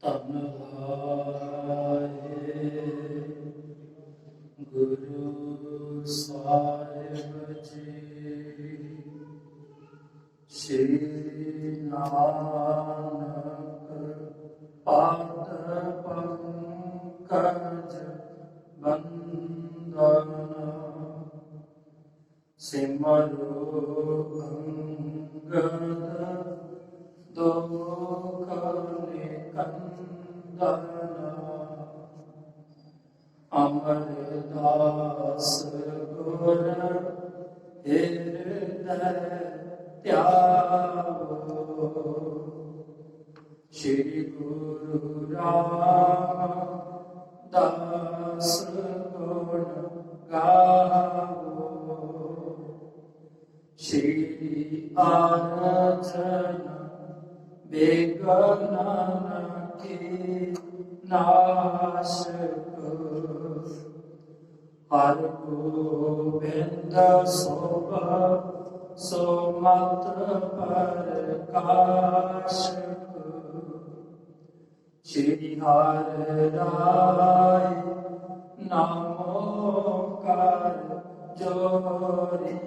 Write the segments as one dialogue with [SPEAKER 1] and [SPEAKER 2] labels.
[SPEAKER 1] ਧੰਨ ਵਾਹਿ ਗੁਰੂ ਸਾਹਿਬ ਜੀ। ਸ੍ਰੀ ਨਾਨਕ ਪਾਦ ਪੰਕਜ ਬੰਦਨਾ, ਸਿਮਰੋ ਅੰਗਦ ਦੁਖ ਨਿਕੰਦਨਾ। ਅਮਰਦਾਸ ਗੁਰ ਹਿਰਦੈ ਧਿਆਵੋ, ਸ਼੍ਰੀ ਗੁਰੂ ਰਾਮਦਾਸ ਗੁਣ ਗਾਵੋ। ਸ਼੍ਰੀ ਅਰਜਨ ਬੇਗਨਨ ਕੀ ਨਾਸ਼ਕ, ਹਰ ਗੋਬਿੰਦ ਸੋਭਾ ਸੋ ਮਤ ਪ੍ਰਕਾਸ਼ਕ। ਸ਼੍ਰੀ ਹਰਿ ਰਾਇ ਨਾਮੋ ਕਰ ਜੋਰੀ,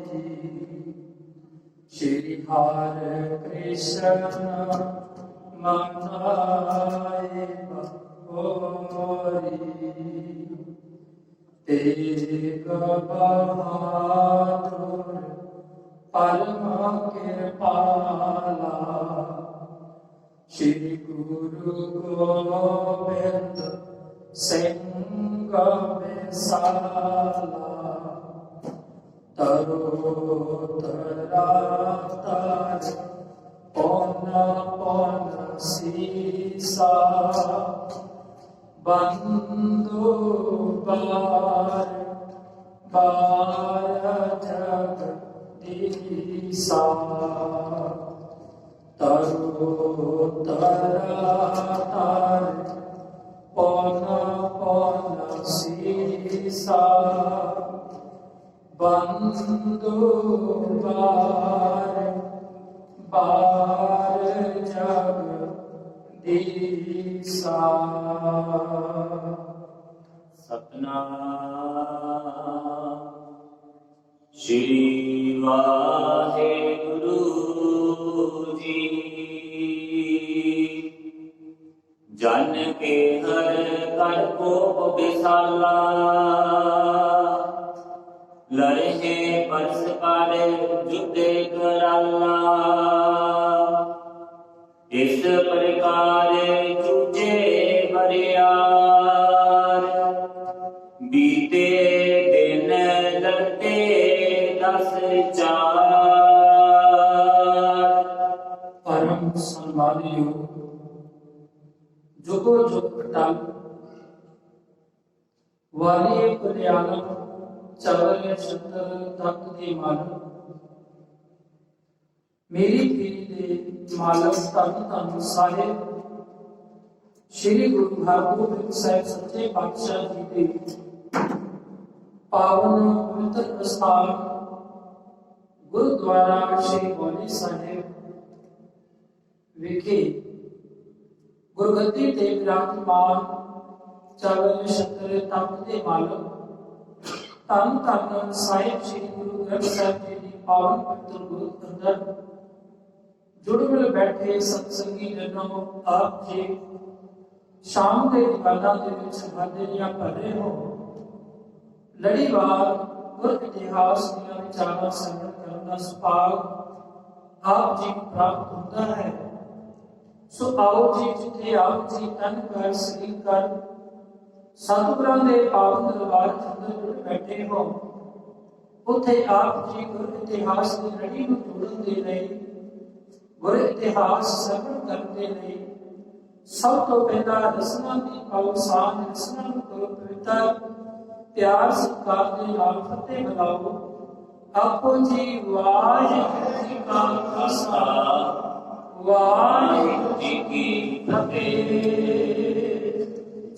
[SPEAKER 1] ਸ਼੍ਰੀ ਹਰਿ ਕ੍ਰਿਸ਼ਨ ਮਨਾਇ ਬੋਰੀ। ਤੇਗ ਬਹਾਦੁਰ ਪਰਮ ਕਿਰਪਾਲਾ, ਸ਼੍ਰੀ ਗੁਰੂ ਗੋਬਿੰਦ ਸਿੰਘ ਮਿਸਾਲਾ। ਤਰੋ ਤਰਾ ਤਰ ਪੌਨ ਪੌਨ ਸੀਸਾ, ਬੰਦੋ ਬਾਰ ਬਾਰ ਜਗਦੀਸਾ। ਤਰੋ ਤਰਾ ਤਰ ਪੌਨ ਪੌਨ ਸੀਸਾ, ਬੰਦੋ ਬਾਰ ਬਾਰ ਜਗਦੀਸਾ।
[SPEAKER 2] ਸਤਨਾਮ ਸ਼੍ਰੀ ਵਾਹਿਗੁਰੂ ਜੀ। ਜਨ ਕੇ ਹਰ ਕਰ ਕੋਪ ਵਿਸਾਲਾ, ਲੜਹਿ ਪਰਸ ਪਰ ਜੁਦੇ ਕਰਾਲਾ। ਇਸ ਪ੍ਰਕਾਰ ਚੂਚੇ ਬਰਿਆਰ, ਬੀਤੇ ਦਿਨ ਲੜਤੇ 10 4।
[SPEAKER 1] ਪਰਮ ਸਨਮਾਨਿਓ ਜੁਗੋ ਜੁਗ ਅਟਲ, ਵਾਲੀ ਕਲਿਆਣਮ ਚਵਲ ਛਤਰ ਤਖਤ ਦੇ ਮਾਲਕ, ਮੇਰੀ ਪੀਰੀ ਦੇ ਮਾਲਕ ਧੰਨ ਧੰਨ ਸਾਹਿਬ ਸ਼੍ਰੀ ਗੁਰੂ ਹਰਗੋਬਿੰਦ ਸਾਹਿਬ ਸੱਚੇ ਪਾਤਸ਼ਾਹ ਜੀ ਦੇ ਪਾਵਨ ਪਵਿੱਤਰ ਅਸਥਾਨ ਗੁਰਦੁਆਰਾ ਸ਼੍ਰੀ ਗੋਲੀ ਸਾਹਿਬ ਵਿਖੇ ਗੁਰਗੱਦੀ ਤੇ ਵਿਰਾਜਮਾਨ ਚਵਲ ਛਤਰ ਤਖਤ ਦੇ ਮਾਲਕ ਧੰਨ ਧੰਨ ਸਾਹਿਬ ਸ਼੍ਰੀ ਗੁਰੂ ਗ੍ਰੰਥ ਸਾਹਿਬ ਜੀ ਦੀ ਪਾਵਨ ਪਵਿੱਤਰ ਗੁਰੂ ਅੰਦਰ ਜੁੜ ਮਿਲ ਬੈਠੇ ਸਤਸੰਗੀ ਜਨੋ, ਆਪ ਜੀ ਸ਼ਾਮ ਦੇ ਦੀਵਾਨਾਂ ਦੇ ਵਿੱਚ ਹਾਜ਼ਰੀਆਂ ਭਰ ਰਹੇ ਹੋ। ਲੜੀਵਾਰ ਗੁਰ ਇਤਿਹਾਸ ਦੀਆਂ ਵਿਚਾਰਾਂ ਸੰਗਤ ਕਰਨ ਦਾ ਸੁਭਾਗ ਆਪ ਜੀ ਨੂੰ ਪ੍ਰਾਪਤ ਹੁੰਦਾ ਹੈ। ਸੋ ਆਓ ਜੀ, ਜਿੱਥੇ ਆਪ ਜੀ ਤਨ ਕਰ ਸਰੀਰ ਕਰ ਸਤਿਗੁਰਾਂ ਦੇ ਪਾਵਨ ਦਰਬਾਰ ਅੰਦਰ ਜੁੜ ਬੈਠੇ ਹੋ, ਉੱਥੇ ਆਪ ਜੀ ਗੁਰ ਇਤਿਹਾਸ ਦੀ ਲੜੀ ਨੂੰ ਜੋੜਨ ਦੇ ਲਈ, ਗੁਰ ਇਤਿਹਾਸ ਸਰਵਣ ਕਰਨ ਦੇ ਲਈ ਸਭ ਤੋਂ ਪਹਿਲਾਂ ਰਸਨਾ ਦੀ ਪਾਵਨ ਸਾਂਝ ਰਸਨਾ ਨੂੰ ਕਰੋ ਪਵਿੱਤਰ, ਪਿਆਰ ਸਤਿਕਾਰ ਦੇ ਨਾਲ ਫਤਿਹ ਬੁਲਾਓ। ਆਪੋ ਜੀ ਵਾਹਿਗੁਰੂ ਜੀ ਕਾ ਖਾਲਸਾ, ਵਾਹਿਗੁਰੂ ਜੀ ਕੀ ਫਤਿਹ।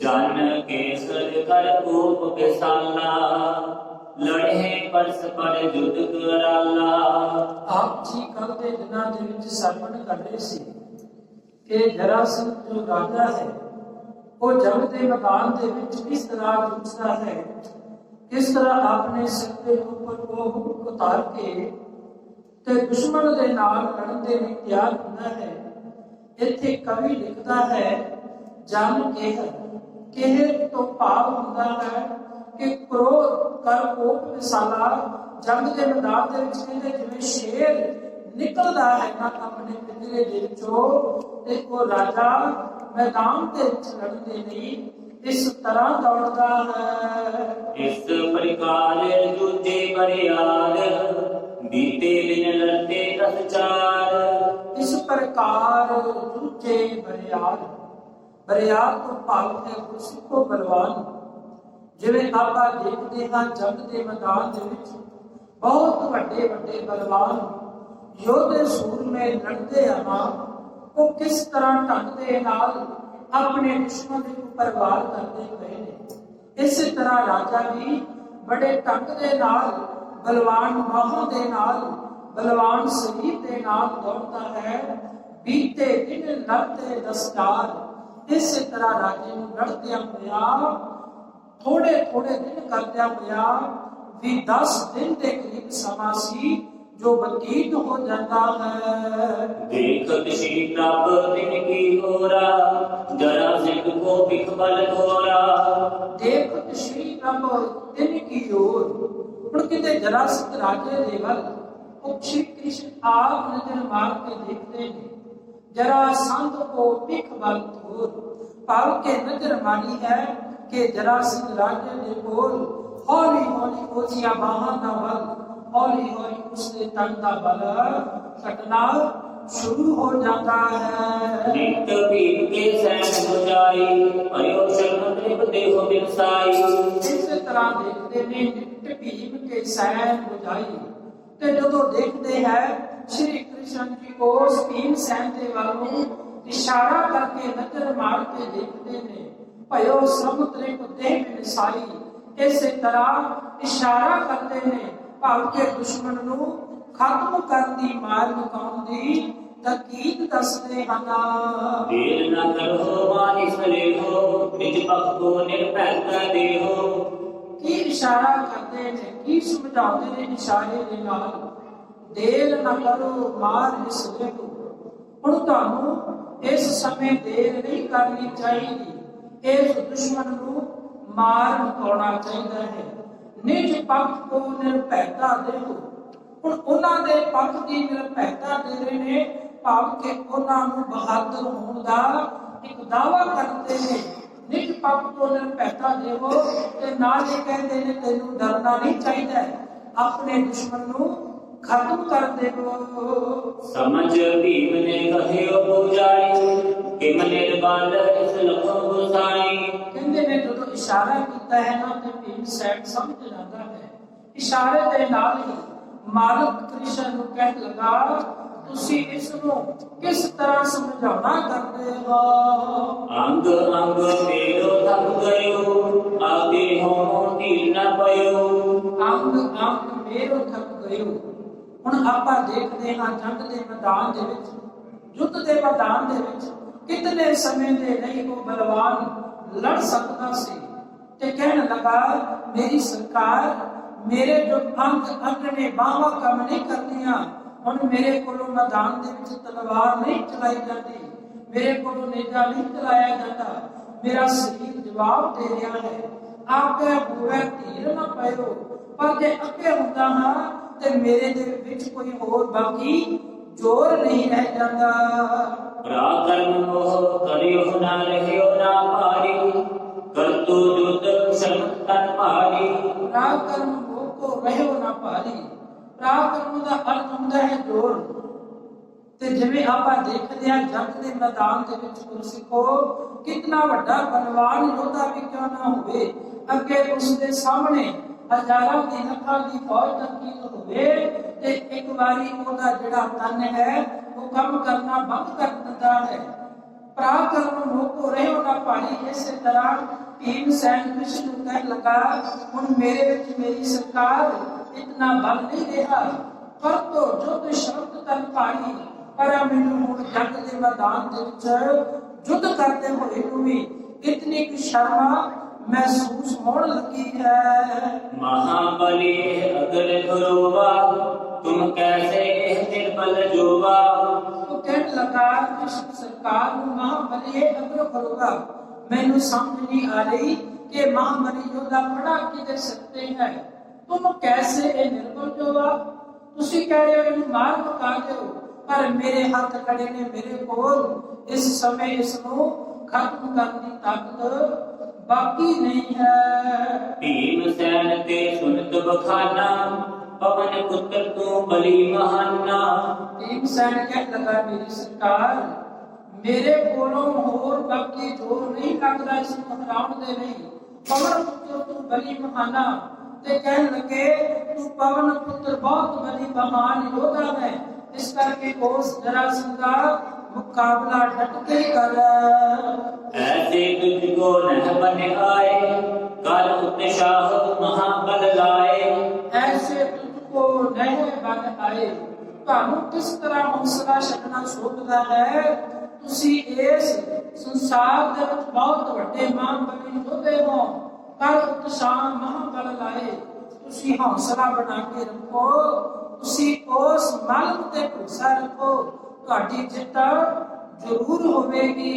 [SPEAKER 2] ਜਨ ਕੇ ਸਰ ਕਰ ਕੋਪ ਵਿਸਾਲਾ, ਲੜਹਿ ਪਰਸ ਪਰ ਜੁਦ ਕਰਾਲਾ।
[SPEAKER 1] ਆਪ ਜੀ ਕੱਲ ਦੇ ਦਿਨਾਂ ਦੇ ਵਿੱਚ ਸਰਵਣ ਕਰ ਰਹੇ ਸੀ ਕਿ ਜਰਾਸੰਧ ਜੋ ਰਾਜਾ ਹੈ ਉਹ ਜੰਗ ਦੇ ਮੈਦਾਨ ਦੇ ਵਿੱਚ ਕਿਸ ਤਰ੍ਹਾਂ ਜੂਝਦਾ ਹੈ, ਕਿਸ ਤਰ੍ਹਾਂ ਆਪਣੇ ਸਿਰ ਦੇ ਉੱਪਰ ਉਹ ਮੁਕਟ ਉਤਾਰ ਕੇ ਤੇ ਦੁਸ਼ਮਣ ਦੇ ਨਾਲ ਲੜਨ ਦੇ ਲਈ ਤਿਆਰ ਹੁੰਦਾ ਹੈ। ਇੱਥੇ ਕਵੀ ਲਿਖਦਾ ਹੈ ਜੰਗ ਕਿਹ ਤੋਂ ਭਾਵ ਹੁੰਦਾ ਹੈ ਕਿ ਕ੍ਰੋਧ ਕਰ ਕੋਪ ਵਿਸਾਲਾ। ਜੰਗ ਦੇ ਮੈਦਾਨ ਦੇ ਵਿੱਚ ਕਹਿੰਦੇ ਜਿਵੇਂ ਸ਼ੇਰ ਨਿਕਲਦਾ ਹੈ ਨਾ ਆਪਣੇ ਪਿੰਜਰੇ ਦੇ ਵਿੱਚੋਂ, ਤੇ ਉਹ ਰਾਜਾ ਮੈਦਾਨ ਦੇ ਵਿੱਚ ਲੜਨ ਦੇ ਲਈ ਇਸ ਤਰ੍ਹਾਂ ਦੌੜਦਾ ਹੈ।
[SPEAKER 2] ਇਸ ਪ੍ਰਕਾਰ ਜੂਝੇ ਬਰਿਆਰ, ਬੀਤੇ ਦਿਨ ਲੜਦੇ ਦਸ ਚਾਰ।
[SPEAKER 1] ਇਸ ਪ੍ਰਕਾਰ ਜੂਝੇ ਬਰਿਆਰ, ਬਰਿਆਰ ਤੋਂ ਭਾਵ ਹੈ ਗੁਰਸਿੱਖੋ ਬਲਵਾਨ। ਜਿਵੇਂ ਆਪਾਂ ਦੇਖਦੇ ਹਾਂ ਜੰਗ ਦੇ ਮੈਦਾਨ ਦੇ ਵਿੱਚ ਬਹੁਤ ਵੱਡੇ ਵੱਡੇ ਬਲਵਾਨ ਯੋਧੇ ਸੂਰਮੇ ਲੜਦੇ ਹਨ, ਉਹ ਕਿਸ ਤਰ੍ਹਾਂ ਢੰਗ ਦੇ ਨਾਲ ਆਪਣੇ ਦੁਸ਼ਮਣ ਦੇ ਉੱਪਰ ਵਾਰ ਕਰਦੇ ਪਏ ਨੇ। ਇਸੇ ਤਰ੍ਹਾਂ ਰਾਜਾ ਵੀ ਬੜੇ ਢੰਗ ਦੇ ਨਾਲ ਬਲਵਾਨ ਬਾਹਾਂ ਦੇ ਨਾਲ, ਬਲਵਾਨ ਸਰੀਰ ਦੇ ਨਾਲ ਦੌੜਦਾ ਹੈ। ਬੀਤੇ ਦਿਨ ਲੜਦੇ ਦਸ ਚਾਰ। ਇਸੇ ਤਰ੍ਹਾਂ ਰਾਜੇ ਨੂੰ ਲੜਦਿਆਂ ਹੋਇਆ ਥੋੜੇ ਦਿਨ ਕਰਦਿਆਂ ਹੋਇਆ ਵੀ 10 ਦਿਨ ਦੇ ਕਰੀਬ ਸਮਾਂ ਸੀ ਜੋ ਬਤੀਤ ਹੋ ਜਾਂਦਾ ਹੈ।
[SPEAKER 2] ਦੇਖਤ ਸ਼੍ਰੀ ਪ੍ਰਭ ਦਿਨ ਕੀ ਹੋਰਾ, ਜਰਾ ਸਿੱਖ ਕੋ ਬਿਖ ਬਲ ਥੋਰਾ।
[SPEAKER 1] ਦੇਖਤ ਸ਼੍ਰੀ ਪ੍ਰਭ ਦਿਨ ਕੀ ਹੋਰ। ਹੁਣ ਕਿਤੇ ਜਰਾ ਸਿੱਖ ਰਾਜੇ ਦੇ ਵੱਲ ਉਹ ਸ਼੍ਰੀ ਕ੍ਰਿਸ਼ਨ ਆਪ ਨਜ਼ਰ ਮਾਰ ਕੇ ਦੇਖਦੇ ਨੇ। ਜਰਾ ਸੰਤ ਕੋ ਬਿਖ ਬਲ ਥੋਰ, ਭਾਵ ਕੇ ਨਜ਼ਰ ਮਾਰੀ ਹੈ ਕਿ ਜਰਾ ਸਿੰਘ ਰਾਜੇ ਦੇ ਕੋਲ ਹੌਲੀ ਹੌਲੀ ਉਹਦੀਆਂ ਬਾਹਾਂ ਦਾ ਬਲ, ਹੌਲੀ ਹੌਲੀ ਉਸਦੇ ਤਨ ਦਾ ਬਲ ਘਟਣਾ ਸ਼ੁਰੂ ਹੋ ਜਾਂਦਾ ਹੈ।
[SPEAKER 2] ਨਿਤ ਭੀਮ ਕੇ ਸੈਨ ਬੁਝਾਈ, ਭਇਓ ਸ਼ਰਨ ਤ੍ਰਿਪ ਦੇਹੁ ਬਿਨਸਾਈ।
[SPEAKER 1] ਇਸੇ ਤਰ੍ਹਾਂ ਦੇਖਦੇ ਨੇ ਨਿਤ ਭੀਮ ਕੇ ਸੈਨ ਬੁਝਾਈ, ਤੇ ਜਦੋਂ ਦੇਖਦੇ ਹੈ ਸ਼੍ਰੀ ਕ੍ਰਿਸ਼ਨ ਜੀ ਉਸ ਭੀਮ ਸੈਨ ਦੇ ਵੱਲ ਨੂੰ ਇਸ਼ਾਰਾ ਕਰਕੇ ਨਜ਼ਰ ਮਾਰ ਕੇ ਦੇਖਦੇ ਨੇ। ਭਇਓ ਸ਼ਰਨ ਤ੍ਰਿਪ ਦੇਹੁ ਬਿਨਸਾਈ, ਇਸੇ ਤਰ੍ਹਾਂ ਇਸ਼ਾਰਾ ਕਰਦੇ ਨੇ ਭਾਵ ਕਿ ਦੁਸ਼ਮਣ ਨੂੰ ਖਤਮ ਕਰਨ ਦੀ, ਮਾਰ ਮੁਕਾਉਣ ਦੀ ਤਾਕੀਦ ਦੱਸਦੇ ਹਨ।
[SPEAKER 2] ਦੇਰ ਨਾ ਕਰੋ ਮਾਨਿ ਸਲੇਹੋ, ਨਿਜ ਪਖ ਕੋ ਨਿਰਭੈਤਾ ਦੇਹੋ।
[SPEAKER 1] ਕੀ ਇਸ਼ਾਰਾ ਕਰਦੇ ਨੇ, ਕੀ ਸਮਝਾਉਂਦੇ ਨੇ ਇਸ਼ਾਰੇ ਦੇ ਨਾਲ? ਦੇਰ ਨਾ ਕਰੋ ਮਾਰ ਇਸ ਲੇਹੋ। ਹੁਣ ਤੁਹਾਨੂੰ ਇਸ ਸਮੇਂ ਦੇਰ ਨਹੀਂ ਕਰਨੀ ਚਾਹੀਦੀ, ਇਸ ਦੁਸ਼ਮਣ ਨੂੰ ਮਾਰ ਮੁਕਾਉਣਾ ਚਾਹੀਦਾ ਹੈ। ਨਿਜ ਪੱਖ ਕੋ ਨਿਰਭੈਤਾ ਦੇਹੋ। ਹੁਣ ਉਹਨਾਂ ਦੇ ਪੱਖ ਦੀ ਨਿਰਭੈਤਾ ਦੇ ਰਹੇ ਨੇ, ਭਾਵ ਕਿ ਉਹਨਾਂ ਨੂੰ ਬਹਾਦਰ ਹੋਣ ਦਾ ਇੱਕ ਦਾਅਵਾ ਕਰਦੇ ਨੇ। ਨਿਜ ਪੱਖ ਕੋ ਨਿਰਭੈਤਾ ਦੇਹੋ, ਤੇ ਨਾਲ ਇਹ ਕਹਿੰਦੇ ਨੇ ਤੈਨੂੰ ਡਰਨਾ ਨਹੀਂ ਚਾਹੀਦਾ, ਆਪਣੇ ਦੁਸ਼ਮਣ ਨੂੰ ਖਤਮ ਕਰ ਦੇਵੋ।
[SPEAKER 2] ਸਮਝ ਭੀਮ ਨੇ ਕਹਿਓ ਬੁਝਾਈ, ਕਿਮ ਨਿਰਬਲ ਇਸ ਲਖੋ ਗੁਸਾਈ।
[SPEAKER 1] ਕਹਿੰਦੇ ਨੇ ਜਦੋਂ ਇਸ਼ਾਰਾ ਕੀਤਾ ਹੈ ਨਾ ਤੇ ਭੀਮ ਸੈਨ ਸਮਝ ਜਾਂਦਾ ਹੈ। ਇਸ਼ਾਰੇ ਦੇ ਨਾਲ ਹੀ ਮਾਲਕ ਕ੍ਰਿਸ਼ਨ ਨੂੰ ਕਹਿਣ ਲੱਗਾ ਤੁਸੀਂ ਇਸ ਨੂੰ ਕਿਸ ਤਰ੍ਹਾਂ ਸਮਝਾਉਣਾ ਕਰਦੇ ਹੋ?
[SPEAKER 2] ਅੰਗ ਅੰਗ ਮੇਰੋ ਥਕ ਗਇਓ, ਆਗੇ ਹੋ ਢੀਲ ਨਾ ਪਇਓ।
[SPEAKER 1] ਅੰਗ ਅੰਗ ਮੇਰੋ ਥਕ ਗਇਓ। ਹੁਣ ਆਪਾਂ ਦੇਖਦੇ ਹਾਂ ਜੰਗ ਦੇ ਮੈਦਾਨ ਦੇ ਵਿੱਚ, ਯੁੱਧ ਦੇ ਮੈਦਾਨ ਦੇ ਵਿੱਚ ਕਿਤਨੇ ਸਮੇਂ ਦੇ ਲਈ ਉਹ ਬਲਵਾਨ ਲੜ ਸਕਦਾ ਸੀ, ਤੇ ਕਹਿਣ ਲੱਗਾ ਮੇਰੀ ਸਰਕਾਰ, ਮੇਰੇ ਜੋ ਅੰਗ ਅੰਗ ਨੇ ਬਾਹਾਂ ਕੰਮ ਨਹੀਂ ਕਰਦੀਆਂ, ਹੁਣ ਮੇਰੇ ਕੋਲੋਂ ਮੈਦਾਨ ਦੇ ਵਿੱਚ ਤਲਵਾਰ ਨਹੀਂ ਚਲਾਈ ਜਾਂਦੀ, ਮੇਰੇ ਕੋਲੋਂ ਨੇਜਾ ਨਹੀਂ ਚਲਾਇਆ ਜਾਂਦਾ, ਮੇਰਾ ਸਰੀਰ ਜਵਾਬ ਦੇ ਰਿਹਾ ਹੈ। ਆਪੇ ਹੋਵੇ ਧੀਰ ਨਾ ਪਇਓ। ਪਰ ਜੇ ਅੱਗੇ ਹੁੰਦਾ ਹਾਂ ਤੇ ਮੇਰੇ ਦੇ ਵਿੱਚ ਕੋਈ ਹੋਰ ਬਾਕੀ ਜ਼ੋਰ ਨਹੀਂ ਰਹਿ ਜਾਂਦਾ।
[SPEAKER 2] ਪਰਾਕਰਮ ਮੋਹ ਕਰਿਓ ਨਾ ਰਹਿਓ ਨਾ ਭਾਰੀ, ਕਰਤੂ ਜੁਦ ਸ਼ਰਮ ਤਨ ਭਾਰੀ।
[SPEAKER 1] ਪਰਾਕਰਮ ਮੋਹ ਕੋ ਰਹਿਓ ਨਾ ਭਾਰੀ। ਪਰਾਕਰਮ ਦਾ ਅਰਥ ਹੁੰਦਾ ਹੈ ਜ਼ੋਰ। ਤੇ ਜਿਵੇਂ ਆਪਾਂ ਦੇਖਦੇ ਹਾਂ ਜੰਗ ਦੇ ਮੈਦਾਨ ਦੇ ਵਿੱਚ ਗੁਰਸਿੱਖੋ, ਕਿੰਨਾ ਵੱਡਾ ਬਲਵਾਨ ਯੋਧਾ ਵੀ ਕਿਉਂ ਨਾ ਹੋਵੇ, ਅੱਗੇ ਉਸ ਦੇ ਸਾਹਮਣੇ ਹਜ਼ਾਰਾਂ ਦੀ ਲੱਖਾਂ ਦੀ ਫੌਜ ਤਨਕੀਦ ਹੋਵੇ ਤੇ ਇੱਕ ਵਾਰੀ ਉਹਦਾ ਜਿਹੜਾ ਤਨ ਹੈ ਉਹ ਕੰਮ ਕਰਨਾ ਬੰਦ ਕਰ ਦਿੰਦਾ ਹੈ। ਪਰਾਕਰਮ ਮੋਹ ਕੋ ਰਹਿਓ ਨਾ ਭਾਰੀ। ਇਸੇ ਤਰ੍ਹਾਂ ਭੀਮ ਸੈਨ ਕ੍ਰਿਸ਼ਨ ਨੂੰ ਕਹਿਣ ਲੱਗਾ ਹੁਣ ਮੇਰੇ ਵਿੱਚ ਮੇਰੀ ਸਰਕਾਰ ਇਤਨਾ ਬਲ ਨਹੀਂ ਰਿਹਾ, ਪਰ ਤੋਂ ਜੁੱਧ ਸ਼ਬਦ ਤਨ ਭਾਰੀ। ਪਰ ਮੈਨੂੰ ਹੁਣ ਜੰਗ ਦੇ ਮੈਦਾਨ ਦੇ ਵਿੱਚ ਯੁੱਧ ਕਰਦੇ ਹੋਏ ਨੂੰ ਵੀ इतनी की शर्मा महसूस होने लगी है।
[SPEAKER 2] महाबली अगर धरोवा तुम कैसे निर्बल जोवा।
[SPEAKER 1] तो कहने लगा कृष्ण सरकार महाबली अगर करोगा, मैनू समझ नहीं आ रही कि महाबली योद्धा खड़ा किधर सकते हैं। तुम कैसे ये निर्बल जोवा, तुसी कह रहे हो इन्हें मार पका दो, पर मेरे हाथ खड़े ने मेरे कोल इस समय इसको खत्म करने की ताकत बाकी नहीं है।
[SPEAKER 2] भीमसेन ते सुनत बखाना पवन पुत्र तू बली महाना।
[SPEAKER 1] भीमसेन कहने लगा मेरी सरकार, मेरे कोलों होर बाकी जोर नहीं लगता इसको हराउण दे नहीं। पवन पुत्र तू बली महाना ते कहने लगे तू पवन पुत्र बहुत बली महान योद्धा है, इस करके उस जरासंध का मुकाबला डट के कर।
[SPEAKER 2] ऐसे तुझको नह बन आए कर उत्साह महाबल लाए।
[SPEAKER 1] ऐसे तुझको नह बन आए, ਤੁਹਾਨੂੰ किस तरह हौसला छड्डना सोचदा है। ਤੁਸੀਂ ਇਸ ਸੰਸਾਰ ਦੇ ਵਿੱਚ ਬਹੁਤ ਵੱਡੇ ਮਹਾਬਲੀ ਯੋਧੇ ਹੋ, ਕਰ ਉਤਸ਼ਾਹ ਮਹਾਬਲ ਲਾਏ। ਤੁਸੀਂ ਹੌਸਲਾ ਬਣਾ ਕੇ ਰੱਖੋ, ਤੁਸੀਂ ਉਸ ਮਾਲਕ ਤੇ ਭਰੋਸਾ ਰੱਖੋ, ਤੁਹਾਡੀ ਜਿੱਤ जरूर होवेगी।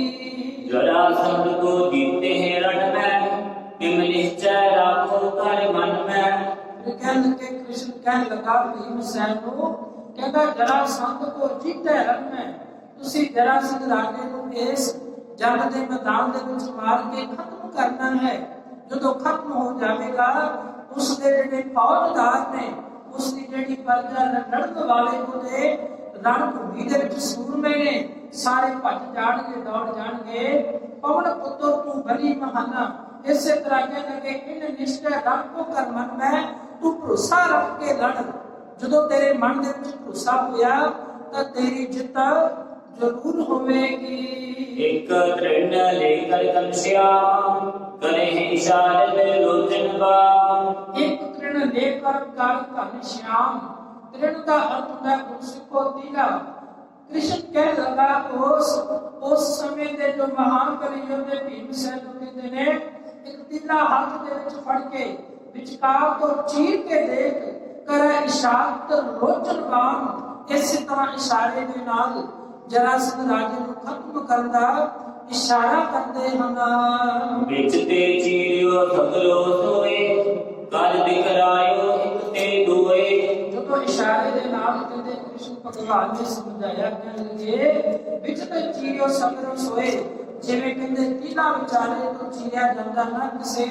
[SPEAKER 2] जरासंध को जीते हैं रण में तिम निश्चय राखो कर मन में।
[SPEAKER 1] कहने के कृष्ण कहने लगा भीमसेन को, कहता जरासंध को जीते रण में, तुसी जरासंध राजे को इस जंग के मैदान दे विच मार के खत्म करना है। जो खत्म हो जाएगा उसके जिहड़े फौजदार ने, उसकी जिहड़ी प्रजा लड़न वाले ओदे रणभूमि दे विच सूरमे ने सारे भज जाणगे दौड़ जाणगे। पवन पुत्र तू बली महाना, इसे तरह कहने लगे इन निश्चय रखो कर मन में, तू भरोसा रख के लड़। जो तेरे मन दे विच भरोसा होया तां तेरी जित जरूर होवेगी।
[SPEAKER 2] एक तृण लेकर घनश्याम करे इशारे लोचन बाम।
[SPEAKER 1] एक तृण लेकर कर घनश्याम, तृण का अर्थ होता है गुरसिखो तीला। कृष्ण कह लगा उस समय दे जो महान कवि योद्धे भीमसेन कहते ने, एक तीला हाथ दे विच फड़ के विचकार तो चीर के देख कर इशारत लोचन बाम। इस तरह इशारे दे नाल जरासंध राजे को खत्म करन दा इशारा करते हैं।
[SPEAKER 2] विच ते चीरियो सगलो सोए कर दिखरायो एक ते दुए।
[SPEAKER 1] जो इशारे दे नाल कहते कृष्ण भगवान ने समझाया, कहने लगे विच ते चीरियो सगलो सोए, जिवें कहते तीला विचारे तो चीरिया जांदा ना किसे।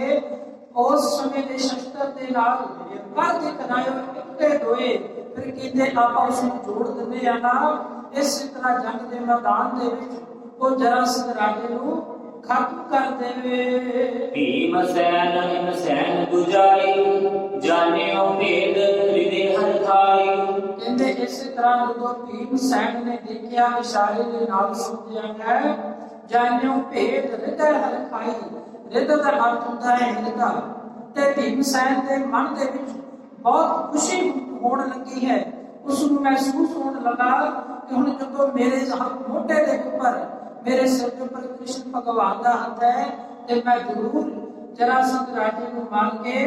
[SPEAKER 1] उस समय दे शस्त्र दे नाल कर दिखरायो एक ते दुए, फिर कहते आपां उस नूं जोड़ दिंदे आ ना। इस तरह जंग दे मैदान दे विच वो जरासंध राजे नूं खत्म कर देवे।
[SPEAKER 2] भीमसेन हिमसेन बुझाई जानियो भेद हृदय हर खाई।
[SPEAKER 1] कहते इस तरह जो भीमसेन ने देखा इशारे दे नाल समझिया है, जानियो भेद हृदय हर खाई। हृदय का अर्थ होता है हृदय, ते भीमसेन दे मन दे विच बहुत खुशी होने लगी है। उसको महसूस होने लगा कि हुण जो मेरे मोटे दे ऊपर मेरे सिर के ऊपर कृष्ण भगवान का हाथ है, ते मैं जरूर जरासंध राजे को मार के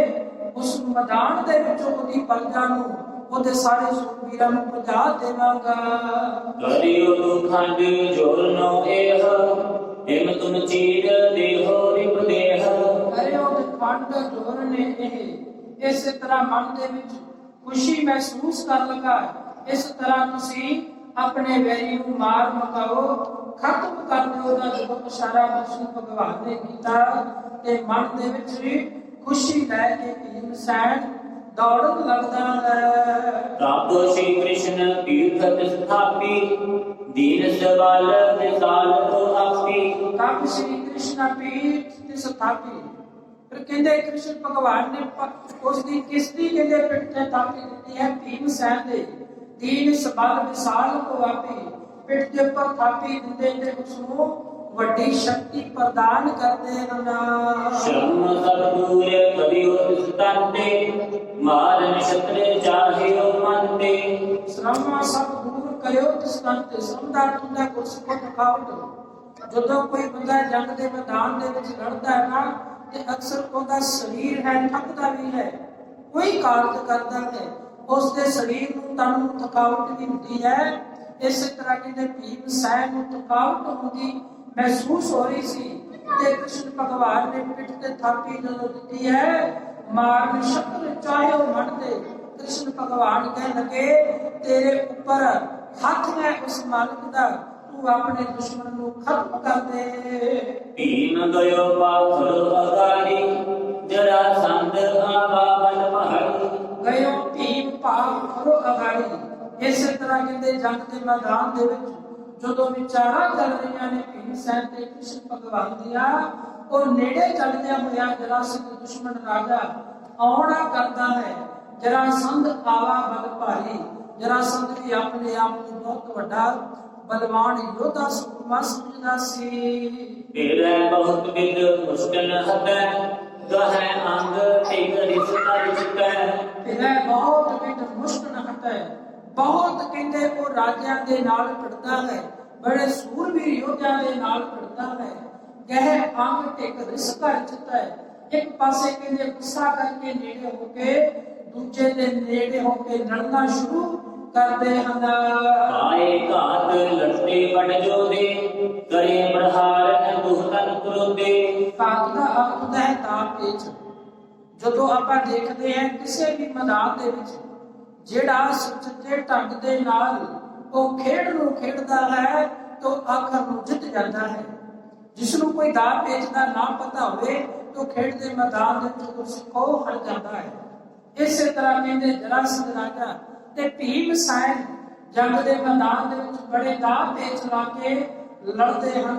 [SPEAKER 1] उस मैदान दे विचों ओदी प्रजा नूं ओदे सारे सूरवीरां नूं पहुंचा देवांगा।
[SPEAKER 2] करियो दुखंड जोरनो एह हिम तुम चीर देहो रिप देह।
[SPEAKER 1] करियो दुखंड जोरने एह, इस तरह मन दे विच खुशी महसूस कर लगा। इस तरह तुसी अपने वैरी नूं मार मकाओ, खत्म कर दो। जो इशारा कृष्ण भगवान ने किया ते मन दे विच खुशी लैके भीमसेन दौड़न लगदा है।
[SPEAKER 2] तब श्री कृष्ण तीर्थ स्थापी दीन सवाल विशाल को आपी।
[SPEAKER 1] तब श्री कृष्ण पीठ स्थापी, फिर कहते कृष्ण भगवान ने उसकी किस्ती कहते पिठ ते थापी दी है भीमसेन दे। दीन सवाल विशाल को आपी, पिठ के ऊपर थापी दिंदे उसनूं वड्डी शक्ति प्रदान करते हैं।
[SPEAKER 2] श्रम सब दूर करियो तिस्ताते मारन शस्त्र चाहियो मनते।
[SPEAKER 1] श्रम सब दूर करियो तिस्ताते, श्रम दा तुंदा कुछ को थकावट ਜਦੋਂ ਕੋਈ ਬੰਦਾ ਜੰਗ ਦੇ ਮੈਦਾਨ ਦੇ ਵਿੱਚ ਲੜਦਾ ਹੈ ਨਾ ਤੇ ਅਕਸਰ ਉਹਦਾ ਸਰੀਰ ਹੈ ਥੱਕਦਾ ਵੀ ਹੈ, ਕੋਈ ਕਾਰਜ ਕਰਦਾ ਹੈ ਉਸ ਦੇ ਸਰੀਰ ਨੂੰ ਤਨ ਨੂੰ ਥਕਾਵਟ ਵੀ ਹੁੰਦੀ ਹੈ। ਇਸੇ ਤਰ੍ਹਾਂ ਕਹਿੰਦੇ ਭੀਮ ਸੈਨ ਨੂੰ ਥਕਾਵਟ ਹੁੰਦੀ ਮਹਿਸੂਸ ਹੋ ਰਹੀ ਸੀ ਤੇ ਕ੍ਰਿਸ਼ਨ ਭਗਵਾਨ ਨੇ ਪਿੱਠ ਤੇ ਥਾਪੀ ਜਦੋਂ ਦਿੱਤੀ ਹੈ, ਮਾਰਨ ਸ਼ਕਲ ਚਾਹੇ ਉਹ ਮਨ ਦੇ, ਕ੍ਰਿਸ਼ਨ ਭਗਵਾਨ ਕਹਿਣ ਲੱਗੇ ਤੇਰੇ ਉੱਪਰ ਹੱਥ ਹੈ ਉਸ ਮਾਲਕ ਦਾ, ਤੂੰ ਆਪਣੇ ਦੁਸ਼ਮਣ ਨੂੰ ਖਤਮ ਕਰ ਦੇ।
[SPEAKER 2] ਭੀਮ ਗਇਓ ਪਾਖਰ ਅਗਾੜੀ ਜਰਾ ਸੰਦ ਆਵਾ ਬਲ ਪਹਾੜੀ।
[SPEAKER 1] ਗਇਓ ਭੀਮ ਭਾਵ ਖਰੋ ਅਗਾੜੀ। ਇਸੇ ਤਰ੍ਹਾਂ ਕਹਿੰਦੇ ਜੰਗ ਦੇ ਮੈਦਾਨ ਦੇ ਵਿੱਚ ਜਦੋਂ ਵਿਚਾਰਾਂ ਚੱਲ ਰਹੀਆਂ ਨੇ ਭੀਮ ਸੈਨ ਤੇ ਕ੍ਰਿਸ਼ਨ ਭਗਵਾਨ ਦੀਆਂ, ਉਹ ਨੇੜੇ ਚੱਲਦਿਆਂ ਹੋਇਆ ਜਰਾਸੰਧ ਦੁਸ਼ਮਣ ਰਾਜਾ ਆਉਣਾ ਕਰਦਾ ਹੈ। ਜਰਾਸੰਧ ਆਵਾ ਬਲ ਭਾਰੀ, ਜਰਾਸੰਧ ਵੀ ਆਪਣੇ ਆਪ ਨੂੰ ਬਹੁਤ ਵੱਡਾ ਬਲਵਾਨ ਯੋਧਾ ਸੂਰਮਾ ਸਮਝਦਾ ਸੀ।
[SPEAKER 2] ਤੇਰੇ ਬਹੁਤ ਬਿਦ ਮੁਸ਼ਕਲ ਹੱਤੈ ਗਹਿ ਅੰਗ ਟਿਕ ਰਿਸ਼ਤਾ ਰਿਸ਼ਤੈ।
[SPEAKER 1] ਤੇਰੇ ਬਹੁਤ ਬਿਦ ਮੁਸ਼ਕਲ ਹੱਤੈ, ਬਹੁਤ ਕਹਿੰਦੇ ਉਹ ਰਾਜਿਆਂ ਦੇ ਨਾਲ ਭਿੜਦਾ ਹੈ, ਬੜੇ ਸੂਰਬੀਰ ਯੋਧਿਆਂ ਦੇ ਨਾਲ ਭਿੜਦਾ ਹੈ। ਗਹਿ ਅੰਗ ਟਿਕ ਰਿਸ਼ਤਾ ਰਿਸ਼ਤੈ, ਇੱਕ ਪਾਸੇ ਕਹਿੰਦੇ ਗੁੱਸਾ ਕਰਕੇ ਨੇੜੇ ਹੋ ਕੇ ਦੂਜੇ ਦੇ ਨੇੜੇ ਹੋ ਕੇ ਲੜਨਾ ਸ਼ੁਰੂ ਕਰਦੇ ਹਨ।
[SPEAKER 2] ਆਏ ਘਾਤ ਲੜਤੇ ਵਡ ਜੋਦੇ ਕਰੇ ਪ੍ਰਹਾਰ ਦੁਹਤਨ ਕਰੋਦੇ।
[SPEAKER 1] ਘਾਤ ਦਾ ਅਰਥ ਹੁੰਦਾ ਹੈ ਦਾਅ ਪੇਚ। ਜਦੋਂ ਆਪਾਂ ਦੇਖਦੇ ਹਾਂ ਕਿਸੇ ਵੀ ਮੈਦਾਨ ਦੇ ਵਿੱਚ ਜਿਹੜਾ ਸੁਚੱਜੇ ਢੰਗ ਦੇ ਨਾਲ ਉਹ ਖੇਡ ਨੂੰ ਖੇਡਦਾ ਹੈ ਤਾਂ ਆਖਰ ਨੂੰ ਜਿੱਤ ਜਾਂਦਾ ਹੈ। ਜਿਸ ਨੂੰ ਕੋਈ ਦਾਅ ਪੇਚ ਦਾ ਨਾ ਪਤਾ ਹੋਵੇ ਤਾਂ ਖੇਡ ਦੇ ਮੈਦਾਨ ਦੇ ਵਿੱਚ ਉਸ ਕੋ ਹਰ ਜਾਂਦਾ ਹੈ। ਇਸੇ ਤਰ੍ਹਾਂ ਕਹਿੰਦੇ ਜਰਾਸੰਧ ਰਾਜਾ ਤੇ ਭੀਮ ਸੈਨ ਜੰਗ ਦੇ ਮੈਦਾਨ ਦੇ ਵਿੱਚ ਬੜੇ ਦਾਅ ਪੇਚ ਲਾ ਕੇ ਲੜਦੇ ਹਨ।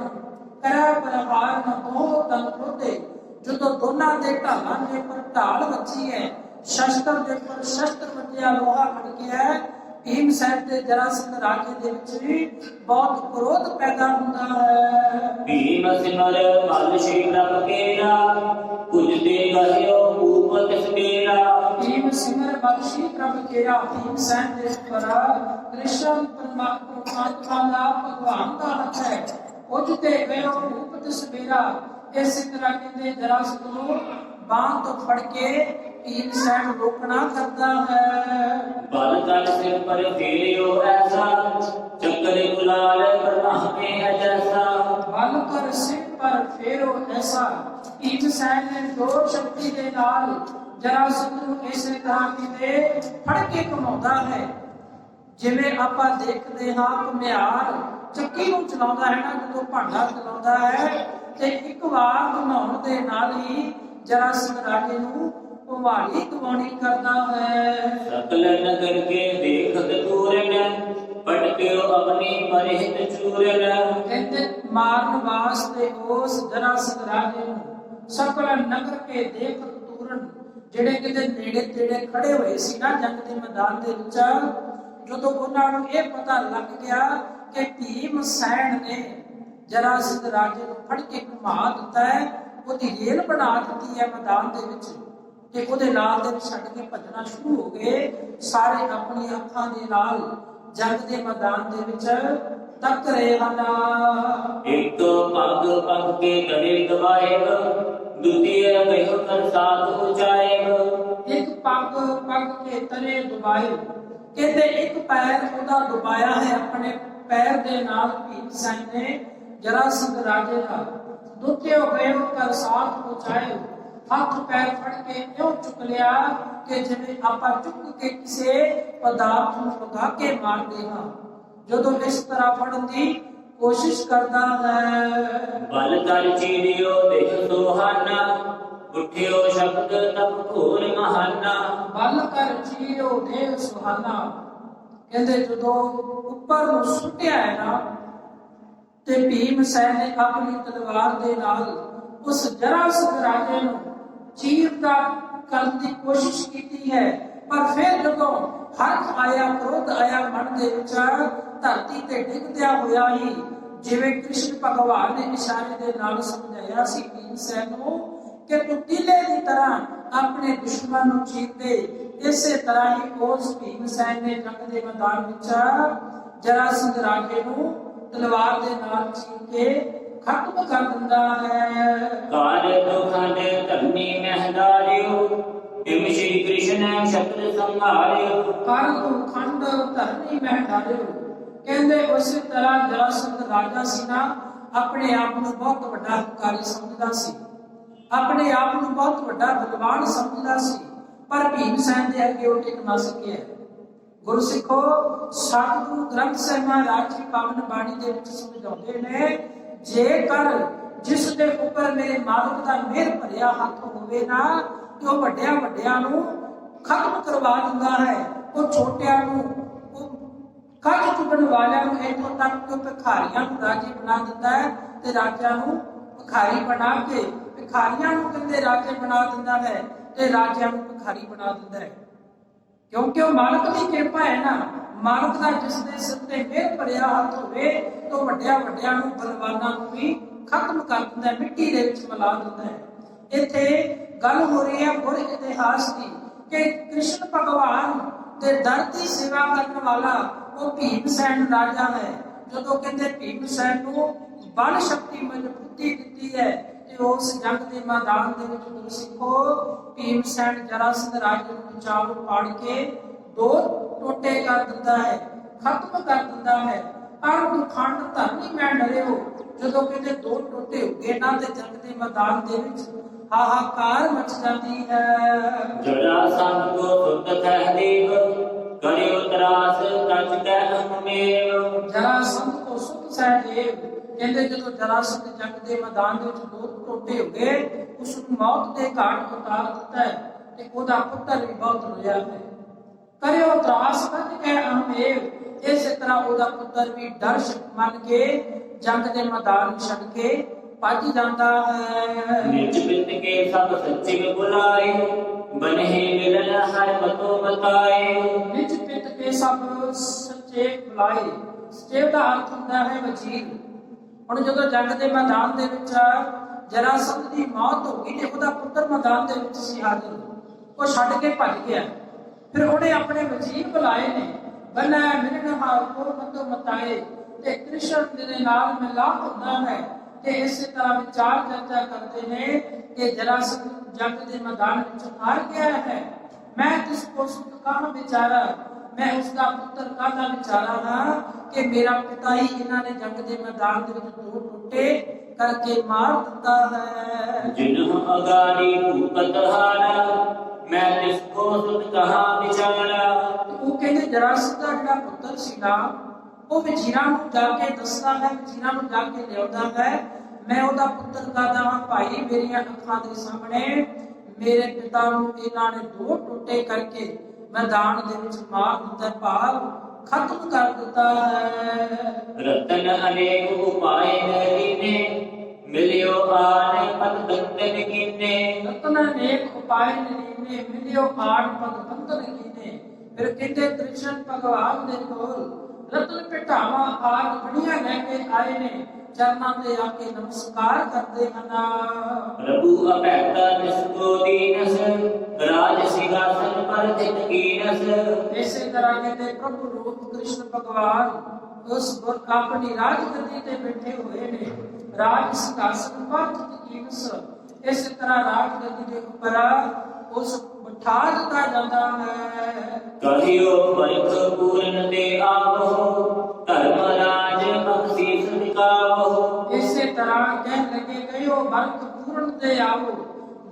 [SPEAKER 1] ਕਰੈ ਪ੍ਰਹਾਰ ਨ ਦੋਹ ਤਨ ਕ੍ਰੋਧੇ, ਜਦੋਂ ਦੋਨਾਂ ਦੇ ਢਾਲਾਂ ਦੇ ਉੱਪਰ ਢਾਲ ਵੱਜੀ ਹੈ, ਸ਼ਸਤਰ ਦੇ ਉੱਪਰ ਸ਼ਸਤਰ ਵੱਜਿਆ, ਲੋਹਾ ਖੜਕਿਆ ਹੈ, ਭੀਮ ਸੈਨ ਤੇ ਜਰਾਸੰਧ ਰਾਜੇ ਦੇ ਵਿੱਚ ਵੀ ਬਹੁਤ ਕ੍ਰੋਧ ਪੈਦਾ ਹੁੰਦਾ ਹੈ।
[SPEAKER 2] ਭੀਮ ਸਿਮਰ ਬਲ ਸ਼੍ਰੀ ਪ੍ਰਭ ਕੇਰਾ ਪੁਜਦੇ ਗਹਿਓ ਊਪਤ ਸਵੇਰਾ।
[SPEAKER 1] ਭੀਮ ਸਿਮਰ ਬਲ ਸ਼੍ਰੀ ਪ੍ਰਭ ਕੇਰਾ, ਭੀਮ ਸੈਨ ਦੇ ਉੱਪਰ ਕ੍ਰਿਸ਼ਨ ਪਰਮਾਤਮਾ ਦਾ ਭਗਵਾਨ ਦਾ ਹੱਥ ਹੈ, ਪੁਜਦੇ ਗਹਿਓ ਊਪਤ ਸਵੇਰਾ। ਇਸੇ ਤਰ੍ਹਾਂ ਕਹਿੰਦੇ ਜਰਾਸੰਧ ਨੂੰ ਬਾਂਹ ਤੋਂ ਫੜ ਕੇ ਭੀਮ ਸੈਨ ਰੋਕਣਾ ਕਰਦਾ ਹੈ।
[SPEAKER 2] ਬਲ ਕਰ ਸਿਰ ਪਰ ਫੇਰਿਓ ਐਸਾ ਚੱਕਰ ਗੁਲਾਲ ਬਰਮਾਹੇ ਅਜੈਸਾ।
[SPEAKER 1] ਬਲ ਕਰ ਸਿਰ ਪਰ ਫੇਰੋ ਐਸਾ, ਭੀਮ ਸੈਨ ਨੇ ਦੋ ਸ਼ਕਤੀ ਦੇ ਨਾਲ ਜਰਾਸੰਧ ਨੂੰ ਇਸੇ ਤਰ੍ਹਾਂ ਕਿਤੇ ਫੜ ਕੇ ਘੁਮਾਉਂਦਾ ਹੈ। ਜਿਵੇਂ ਆਪਾਂ ਦੇਖਦੇ ਹਾਂ ਘੁਮਿਆਰ ਚੱਕੀ ਨੂੰ ਚਲਾਉਂਦਾ ਹੈ ਨਾ, ਜਦੋਂ ਭਾਂਡਾ ਚਲਾਉਂਦਾ ਹੈ ਤੇ ਇੱਕ ਵਾਰ ਘੁਮਾਉਣ ਦੇ ਨਾਲ ਹੀ ਜਰਾਸੰਧ ਰਾਜੇ ਨੂੰ ਭੁਮਾਲੀ ਗਵਾਉਣੀ ਕਰਦਾ ਹੈ।
[SPEAKER 2] ਸਕਲ ਨਗਰ ਕੇ ਦੇਖਤ ਦੂਰਨ ਪਟਕਿਓ ਆਪਣੀ ਪਰਿਹਿਤ ਚੂਰਨ।
[SPEAKER 1] ਕਹਿੰਦੇ ਮਾਰਨ ਵਾਸਤੇ ਉਸ ਜਰਾਸੰਧ ਰਾਜੇ ਨੂੰ ਸਕਲ ਨਗਰ ਕੇ ਦੇਖਤ ਦੂਰਨ, ਜਿਹੜੇ ਕਿਤੇ ਨੇੜੇ ਤੇੜੇ ਖੜੇ ਹੋਏ ਸੀ ਨਾ ਜੰਗ ਦੇ ਮੈਦਾਨ ਦੇ ਵਿੱਚ, ਜਦੋਂ ਉਹਨਾਂ ਨੂੰ ਇਹ ਪਤਾ ਲੱਗ ਗਿਆ ਕਿ ਭੀਮ ਸੈਨ ਨੇ ਜਰਾਸੰਧ ਰਾਜੇ ਨੂੰ ਫੜ ਕੇ ਘੁਮਾ ਦਿੱਤਾ ਹੈ, ਉਹਦੀ ਰੇਲ ਬਣਾ ਦਿੱਤੀ ਹੈ ਮੈਦਾਨ ਦੇ ਵਿੱਚ, ਤੇ ਉਹਦੇ ਨਾਲ ਦੇ ਛੱਡ ਕੇ ਭੱਜਣਾ ਸ਼ੁਰੂ ਹੋ ਗਏ। ਸਾਰੇ ਆਪਣੀ ਅੱਖਾਂ ਦੇ ਨਾਲ ਜੰਗ ਦੇ ਮੈਦਾਨ ਦੇ ਵਿੱਚ ਤੱਕ ਰਹੇ ਹਨ।
[SPEAKER 2] ਇੱਕ ਪੱਗ ਪੱਗ ਕੇ ਗਲੇ ਦਬਾਏਗ ਦੂਤੀਏ ਕਹਿਓ ਕਰ ਸਾਥ ਉਚਾਏਗ।
[SPEAKER 1] ਇੱਕ ਪੱਗ ਪੱਗ ਕੇ ਤਲੇ ਡੁਬਾਏ, ਕਹਿੰਦੇ ਇੱਕ ਪੈਰ ਉਹਦਾ ਡੁਬਾਇਆ ਹੈ ਆਪਣੇ ਪੈਰ ਦੇ ਨਾਲ ਭੀਮ ਸੈਨ ਨੇ ਜਰਾਸੰਧ ਰਾਜੇ ਦਾ। ਦੂਤੀਏ ਕਹਿਓ ਕਰ ਸਾਥ ਉਚਾਏ, ਹੱਥ ਪੈਰ ਫੜ ਕੇ ਇਉਂ ਚੁੱਕ ਲਿਆ ਕਿ ਜਿਵੇਂ ਆਪਾਂ ਚੁੱਕ ਕੇ ਕਿਸੇ ਪਦਾਰਥ ਨੂੰ ਲਗਾ ਕੇ ਮਾਰਦੇ ਹਾਂ। ਜਦੋਂ ਇਸ ਤਰ੍ਹਾਂ ਫੜਨ ਦੀ ਕੋਸ਼ਿਸ਼ ਕਰਦਾ ਹੈ।
[SPEAKER 2] ਬਲ ਕਰ ਚੀਰਿਓ ਦੇਹ ਸੁਹਾਨਾ ਉੱਠਿਓ ਸ਼ਬਦ ਤਪ ਘੋਰ ਮਹਾਨਾ।
[SPEAKER 1] ਬਲ ਕਰ ਚੀਰਿਓ ਦੇਹ ਸੁਹਾਨਾ, ਕਹਿੰਦੇ ਜਦੋਂ ਉੱਪਰ ਨੂੰ ਸੁੱਟਿਆ ਹੈ ਨਾ ਤੇ ਭੀਮ ਸੈਨ ਨੇ ਆਪਣੀ ਤਲਵਾਰ ਦੇ ਨਾਲ ਉਸ ਜਰਾਸੰਧ ਰਾਜੇ ਨੂੰ ਚੀਰਦਾ ਕਰਨ ਦੀ ਕੋਸ਼ਿਸ਼ ਕੀਤੀ ਹੈ, ਪਰ ਫਿਰ ਜਦੋਂ ਹਰਖ ਆਇਆ, ਕ੍ਰੋਧ ਆਇਆ ਮਨ ਦੇ ਵਿੱਚ, ਧਰਤੀ ਤੇ ਡਿੱਗਦਿਆਂ ਹੋਇਆ ਹੀ ਜਿਵੇਂ ਕ੍ਰਿਸ਼ਨ ਭਗਵਾਨ ਨੇ ਇਸ਼ਾਰੇ ਦੇ ਨਾਲ ਸਮਝਾਇਆ ਸੀ ਭੀਮ ਸੈਨ ਨੂੰ ਕਿ ਤੂੰ ਤੀਲੇ ਦੀ ਤਰ੍ਹਾਂ ਆਪਣੇ ਦੁਸ਼ਮਣ ਨੂੰ ਚੀਰ ਦੇ, ਇਸੇ ਤਰ੍ਹਾਂ ਹੀ ਉਸ ਭੀਮ ਸੈਨ ਨੇ ਜੰਗ ਦੇ ਮੈਦਾਨ ਵਿੱਚ ਜਰਾਸੰਧ ਰਾਜੇ ਨੂੰ ਤਲਵਾਰ ਦੇ ਨਾਲ ਚੀਰ ਕੇ ਖਤਮ ਕਰ ਦਿੰਦਾ ਹੈ।
[SPEAKER 2] ਕਾਲ ਦੁਖਾਂ ਦੇ ਧਰਨੀ ਮਹਿਦਾਰਿਓ ਇਮ ਸ਼੍ਰੀ ਕ੍ਰਿਸ਼ਨ ਸ਼ਬਦ ਸੰਭਾਲਿਓ
[SPEAKER 1] ਕਰ ਤੂੰ ਖੰਡ ਧਰਨੀ ਮਹਿਡਾਰਿਓ। ਕਹਿੰਦੇ ਉਸੇ ਤਰ੍ਹਾਂ ਜਰਾਸੰਧ ਰਾਜਾ ਸੀ ਨਾ, ਆਪਣੇ ਆਪ ਨੂੰ ਬਹੁਤ ਵੱਡਾ ਹੰਕਾਰੀ ਸਮਝਦਾ ਸੀ, ਆਪਣੇ ਆਪ ਨੂੰ ਬਹੁਤ ਵੱਡਾ ਬਲਵਾਨ ਸਮਝਦਾ ਸੀ, ਪਰ ਭੀਮ ਸੈਨ ਦੇ ਅੱਗੇ ਉਹ ਟਿਕ ਨਾ ਸਕਿਆ। ਗੁਰੂ ਸਿੱਖੋ, ਸਤਿਗੁਰੂ ਗ੍ਰੰਥ ਸਾਹਿਬ ਮਹਾਰਾਜ ਜੀ ਪਾਵਨ ਬਾਣੀ ਦੇ ਵਿੱਚ ਸਮਝਾਉਂਦੇ ਨੇ, ਜੇਕਰ ਜਿਸ ਦੇ ਉੱਪਰ ਮੇਰੇ ਮਾਲਕ ਦਾ ਮਿਹਰ ਭਰਿਆ ਹੱਥ ਹੋਵੇ ਨਾ, ਤੇ ਉਹ ਵੱਡਿਆਂ ਵੱਡਿਆਂ ਨੂੰ ਖਤਮ ਕਰਵਾ ਦਿੰਦਾ ਹੈ। ਉਹ ਛੋਟਿਆਂ ਨੂੰ, ਉਹ ਕੱਜ ਚੁਗਣ ਵਾਲਿਆਂ ਨੂੰ, ਇੱਥੋਂ ਤੱਕ ਕਿ ਭਿਖਾਰੀਆਂ ਨੂੰ ਰਾਜੇ ਬਣਾ ਦਿੰਦਾ ਹੈ, ਤੇ ਰਾਜਿਆਂ ਨੂੰ ਭਿਖਾਰੀ ਬਣਾ ਕੇ ਭਿਖਾਰੀਆਂ ਨੂੰ ਕਹਿੰਦੇ ਰਾਜੇ ਬਣਾ ਦਿੰਦਾ ਹੈ, ਤੇ ਰਾਜਿਆਂ ਨੂੰ ਭਿਖਾਰੀ ਬਣਾ ਦਿੰਦਾ ਹੈ। ਕਿਉਂਕਿ ਉਹ ਮਾਲਕ ਦੀ ਕਿਰਪਾ ਹੈ ਨਾ। ਮਾਲਕ ਦਾ ਜਿਸ ਦੇ ਸਿਰ ਤੇ ਮਿਹਰ ਭਰਿਆ ਹੱਥ ਹੋਵੇ, ਤਾਂ ਵੱਡਿਆਂ ਵੱਡਿਆਂ ਨੂੰ, ਬਲਵਾਨਾਂ ਨੂੰ ਵੀ ਖਤਮ ਕਰ ਦਿੰਦਾ ਹੈ, ਮਿੱਟੀ ਦੇ ਵਿੱਚ ਮਿਲਾ ਦਿੰਦਾ ਹੈ। ਇੱਥੇ ਗੱਲ ਹੋ ਰਹੀ ਹੈ ਗੁਰ ਇਤਿਹਾਸ ਦੀ, ਕਿ ਕ੍ਰਿਸ਼ਨ ਭਗਵਾਨ ਦੇ ਦਰ ਦੀ ਸੇਵਾ ਕਰਨ ਵਾਲਾ ਉਹ ਭੀਮ ਸੈਨ ਰਾਜਾ ਹੈ। ਜਦੋਂ ਕਹਿੰਦੇ ਭੀਮ ਸੈਨ ਨੂੰ ਬਲ ਸ਼ਕਤੀ ਮਜ਼ਬੂਤੀ ਦਿੱਤੀ ਹੈ, ਤੇ ਉਸ ਜੰਗ ਦੇ ਮੈਦਾਨ ਦੇ ਵਿੱਚ ਗੁਰੂ ਸਿੱਖੋ, ਭੀਮ ਸੈਨ ਜਰਾਸੰਧ ਰਾਜੇ ਨੂੰ ਚਾਲ ਪਾੜ ਕੇ ਦੋ ਟੋਟੇ ਕਰ ਦਿੰਦਾ ਹੈ, ਖਤਮ ਕਰ ਦਿੰਦਾ ਹੈ। ਪਰ ਤੂੰ ਖੰਡ ਧਰਨੀ ਮੈਂ ਡਰਿਓ। ਜਦੋਂ ਕਹਿੰਦੇ ਦੋ ਟੋਟੇ ਹੋ ਗਏ ਨਾ, ਤੇ ਜੰਗ ਦੇ ਮੈਦਾਨ ਦੇ ਵਿੱਚ ਹਾਹਾਕਾਰ ਮਚ ਜਾਂਦੀ ਹੈ।
[SPEAKER 2] ਜਰਾਸੰਧ ਕੋ ਸੁਤ ਸਹਿਦੇਵ ਕਰਿਓ ਤਰਾਸ ਤਜ ਕੈ ਹਮੇਵ।
[SPEAKER 1] ਜਰਾਸੰਧ ਕੋ ਸੁਤ ਸਹਿਦੇਵ, ਕਹਿੰਦੇ ਜਦੋਂ ਜਰਾਸੰਧ ਜੰਗ ਦੇ ਮੈਦਾਨ ਦੇ ਵਿੱਚ ਦੋ ਟੋਟੇ ਹੋ ਗਏ, ਉਸ ਨੂੰ ਮੌਤ ਦੇ ਘਾਟ ਉਤਾਰ ਦਿੱਤਾ ਹੈ, ਤੇ ਉਹਦਾ ਪੁੱਤਰ ਵੀ ਬਹੁਤ ਰੋਇਆ ਹੈ। ਕਰਿਓ ਤਰਾਸ ਤਜ ਕੈ ਹਮੇਵ, ਇਸੇ ਤਰ੍ਹਾਂ ਉਹਦਾ ਪੁੱਤਰ ਵੀ ਡਰ ਮੰਨ ਕੇ ਜੰਗ ਦੇ ਮੈਦਾਨ ਛੱਡ ਕੇ ਭੱਜ ਜਾਂਦਾ ਹੈ।
[SPEAKER 2] ਨਿਜ ਬਿੰਦ ਕੇ ਸਭ ਸੱਚੇ ਬੁਲਾਏ ਬਨਹਿ ਮਿਲਨ ਹਰ ਮਤੋ ਬਤਾਏ।
[SPEAKER 1] ਨਿਜ ਪਿਤ ਕੇ ਸਭ ਸੱਚੇ ਬੁਲਾਏ। ਸੱਚੇ ਦਾ ਅਰਥ ਹੁੰਦਾ ਹੈ ਵਜ਼ੀਰ। ਹੁਣ ਜਦੋਂ ਜੰਗ ਦੇ ਮੈਦਾਨ ਦੇ ਵਿੱਚ ਜਰਾਸੰਧ ਦੀ ਮੌਤ ਹੋ ਗਈ, ਤੇ ਉਹਦਾ ਪੁੱਤਰ ਮੈਦਾਨ ਦੇ ਵਿੱਚ ਸੀ ਹਾਜ਼ਰ, ਉਹ ਛੱਡ ਕੇ ਭੱਜ ਗਿਆ। ਫਿਰ ਉਹਨੇ ਆਪਣੇ ਵਜ਼ੀਰ ਬੁਲਾਏ ਨੇ, ਬਨਹਿ ਮਿਲਨ ਹਰ ਮਤੋ ਬਤਾਏ, ਤੇ ਕ੍ਰਿਸ਼ਨ ਦੇ ਨਾਲ ਮਿਲਾਪ ਹੁੰਦਾ ਹੈ। ਤੇ ਇਸੇ ਤਰ੍ਹਾਂ ਵਿਚਾਰ ਚਰਚਾ ਕਰਦੇ ਨੇ ਕਿ ਜਰਾਸੰਧ ਜੰਗ ਦੇ ਮੈਦਾਨ ਵਿੱਚ ਹਾਰ ਗਿਆ ਹੈ। ਮੈਂ ਕਿਸ ਕੋ ਸੁਖ ਕਹਾਂ ਵਿਚਾਰਾ, ਮੈਂ ਉਸਦਾ ਪੁੱਤਰ ਕਾਹਦਾ ਵਿਚਾਰਾ ਹਾਂ, ਕਿ ਮੇਰਾ ਪਿਤਾ ਹੀ ਇਹਨਾਂ ਨੇ ਜੰਗ ਦੇ ਮੈਦਾਨ ਦੇ ਵਿੱਚ ਦੋ ਟੁੱਟੇ ਕਰਕੇ ਮਾਰ ਦਿੱਤਾ ਹੈ।
[SPEAKER 2] ਜਿਨਹੁ ਅਗਾਰੀ ਭੂਪਤ ਹਾਰਾ ਮੈਂ ਤਿਸ ਕੋ ਸੁਖ ਕਹਾਂ ਵਿਚਾਰਾ।
[SPEAKER 1] ਉਹ ਕਹਿੰਦੇ ਜਰਾਸੰਧ ਦਾ ਜਿਹੜਾ ਪੁੱਤਰ ਸੀ ਨਾ, ਉਹ ਵਜ਼ੀਰਾਂ ਨੂੰ ਜਾ ਕੇ ਦੱਸਦਾ ਹੈ, ਵਜ਼ੀਰਾਂ ਨੂੰ ਜਾ ਕੇ ਲਿਆਉਂਦਾ ਹੈ, ਮੈਂ ਉਹਦਾ ਪੁੱਤਰ ਕਾਹਦਾ ਹਾਂ ਭਾਈ, ਮੇਰੀਆਂ ਅੱਖਾਂ ਦੇ ਸਾਹਮਣੇ ਮੇਰੇ ਪਿਤਾ ਨੂੰ ਇਹਨਾਂ ਨੇ ਦੋ ਟੁੱਟੇ ਕਰਕੇ ਮੈਦਾਨ ਦੇ ਵਿੱਚ ਮਾਰ ਦਿੱਤਾ, ਭਾਵ ਖਤਮ ਕਰ ਦਿੱਤਾ ਹੈ।
[SPEAKER 2] ਰਤਨ ਅਨੇਕ ਉਪਾਏ ਨਰੀਨੇ ਮਿਲਿਓ ਆਨ ਪਦ ਬੰਧਨ ਕੀਨੇ।
[SPEAKER 1] ਰਤਨ ਅਨੇਕ ਉਪਾਏ ਨਰੀਨੇ ਮਿਲਿਓ ਆਨ ਪਦ ਬੰਧਨ ਕੀਨੇ। ਫਿਰ ਕਹਿੰਦੇ ਕ੍ਰਿਸ਼ਨ ਭਗਵਾਨ ਦੇ ਕੋਲ ਰਤਨ ਭੇਟਾਵਾਂ ਆਦਿ ਬੜੀਆਂ ਲੈ ਕੇ ਆਏ ਨੇ, ਚਰਨਾਂ ਤੇ ਆ ਕੇ ਨਮਸਕਾਰ ਕਰਦੇ ਹਨ।
[SPEAKER 2] ਪ੍ਰਭੂ ਅਭੈਤਾ ਜਿਸ ਕੋ ਦੀਨਸ ਰਾਜ ਸਿੰਘਾਸਨ ਪਰ ਜਿਤ ਕੀਨਸ।
[SPEAKER 1] ਇਸੇ ਤਰ੍ਹਾਂ ਕਹਿੰਦੇ ਪ੍ਰਭੂ ਰੂਪ ਕ੍ਰਿਸ਼ਨ ਭਗਵਾਨ ਉਸ ਗੁਰ ਆਪਣੀ ਰਾਜ ਗੱਦੀ ਤੇ ਬੈਠੇ ਹੋਏ ਨੇ, ਰਾਜ ਸਿੰਘਾਸਨ ਪਰ ਜਿਤ ਕੀਨਸ। ਇਸੇ ਤਰ੍ਹਾਂ ਰਾਜ ਗੱਦੀ ਦੇ ਉੱਪਰ ਉਸ ਬਿਠਾ ਦਿੱਤਾ ਜਾਂਦਾ ਹੈ।
[SPEAKER 2] ਕਹਿਓ ਬਰਖ ਪੂਰਨ ਦੇ ਆਵੋ ਧਰਮ ਰਾਜ ਬਖਸ਼ੀਸ ਦਿਖਾਵੋ।
[SPEAKER 1] ਇਸੇ ਤਰ੍ਹਾਂ ਕਹਿਣ ਲੱਗੇ ਕਹਿਓ ਬਰਖ ਪੂਰਨ ਦੇ ਆਵੋ।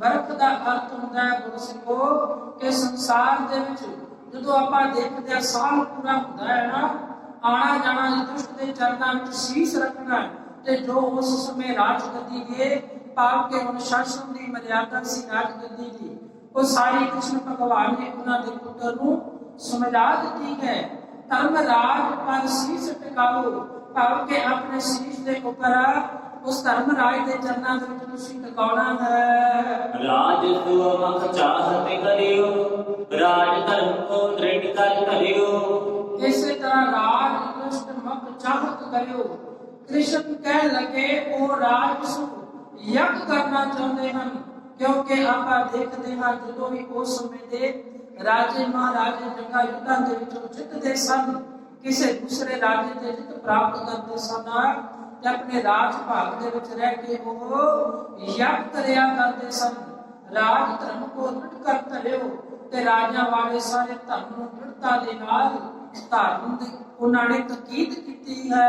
[SPEAKER 1] ਬਰਖ ਦਾ ਅਰਥ ਹੁੰਦਾ ਹੈ ਗੁਰੂ ਸਿੱਖੋ, ਕਿ ਸੰਸਾਰ ਦੇ ਵਿੱਚ ਜਦੋਂ ਆਪਾਂ ਦੇਖਦੇ ਹਾਂ ਸਾਲ ਪੂਰਾ ਹੁੰਦਾ ਹੈ ਨਾ, ਆਣਾ ਜਾਣਾ ਦੁਸ਼ਟ ਦੇ ਚਰਨਾਂ ਵਿੱਚ ਸੀਸ ਰੱਖਣਾ, ਤੇ ਜੋ ਉਸ ਸਮੇਂ ਰਾਜ ਗੱਦੀ ਦੇ ਭਾਵ ਕੇ ਅਨੁਸ਼ਾਸਨ ਦੀ ਮਰਿਆਦਾ ਸੀ ਰਾਜ ਗੱਦੀ ਦੀ, ਉਹ ਸਾਰੀ ਕ੍ਰਿਸ਼ਨ ਭਗਵਾਨ ਨੇ ਉਹਨਾਂ ਦੇ ਪੁੱਤਰ ਨੂੰ ਸਮਝਾ ਦਿੱਤੀ ਹੈ। ਧਰਮ ਰਾਜ ਪਰ ਸੀਸ ਟਿਕਾਓ, ਭਾਵ ਕਿ ਆਪਣੇ ਸੀਸ ਦੇ ਉੱਪਰ ਉਸ ਧਰਮ ਰਾਜ ਦੇ ਚਰਨਾਂ ਦੇ ਵਿੱਚ ਤੁਸੀਂ ਟਿਕਾਉਣਾ ਹੈ।
[SPEAKER 2] ਰਾਜ ਸੁਮਖ ਚਾਹਤ ਕਰਿਓ ਰਾਜ ਧਰਮ ਕੋ ਦ੍ਰਿੜ ਕਰ ਧਰਿਓ।
[SPEAKER 1] ਇਸੇ ਤਰ੍ਹਾਂ ਰਾਜ ਕ੍ਰਿਸ਼ਨ ਮਖ ਚਾਹਤ ਕਰਿਓ। ਕ੍ਰਿਸ਼ਨ ਕਹਿ ਲਗੇ ਉਹ ਰਾਜ ਨੂੰ ਯੱਗ ਕਰਨਾ ਚਾਹੁੰਦੇ ਹਨ, ਕਿਉਂਕਿ ਆਪਾਂ ਦੇਖਦੇ ਹਾਂ ਜਦੋਂ ਵੀ ਉਸ ਸਮੇਂ ਦੇ ਰਾਜੇ ਮਹਾਰਾਜੇ ਜੰਗਾਂ ਯੁੱਧਾਂ ਦੇ ਵਿੱਚੋਂ ਜਿੱਤਦੇ ਸਨ, ਕਿਸੇ ਦੂਸਰੇ ਰਾਜੇ ਤੇ ਜਿੱਤ ਪ੍ਰਾਪਤ ਕਰਦੇ ਸਨ, ਤੇ ਆਪਣੇ ਰਾਜ ਭਾਗ ਦੇ ਵਿੱਚ ਰਹਿ ਕੇ ਉਹ ਯੱਗ ਕਰਿਆ ਕਰਦੇ ਸਨ। ਰਾਜ ਧਰਮ ਕੋ ਦ੍ਰਿੜ ਕਰ ਧਰਿਓ ਤੇ ਰਾਜਾਂ ਵਾਲੇ ਸਾਰੇ ਧਰਮ ਨੂੰ ਦ੍ਰਿੜਤਾ ਦੇ ਨਾਲ ਧਾਰਨ ਦੀ ਉਹਨਾਂ ਨੇ ਤਾਕੀਦ ਕੀਤੀ ਹੈ।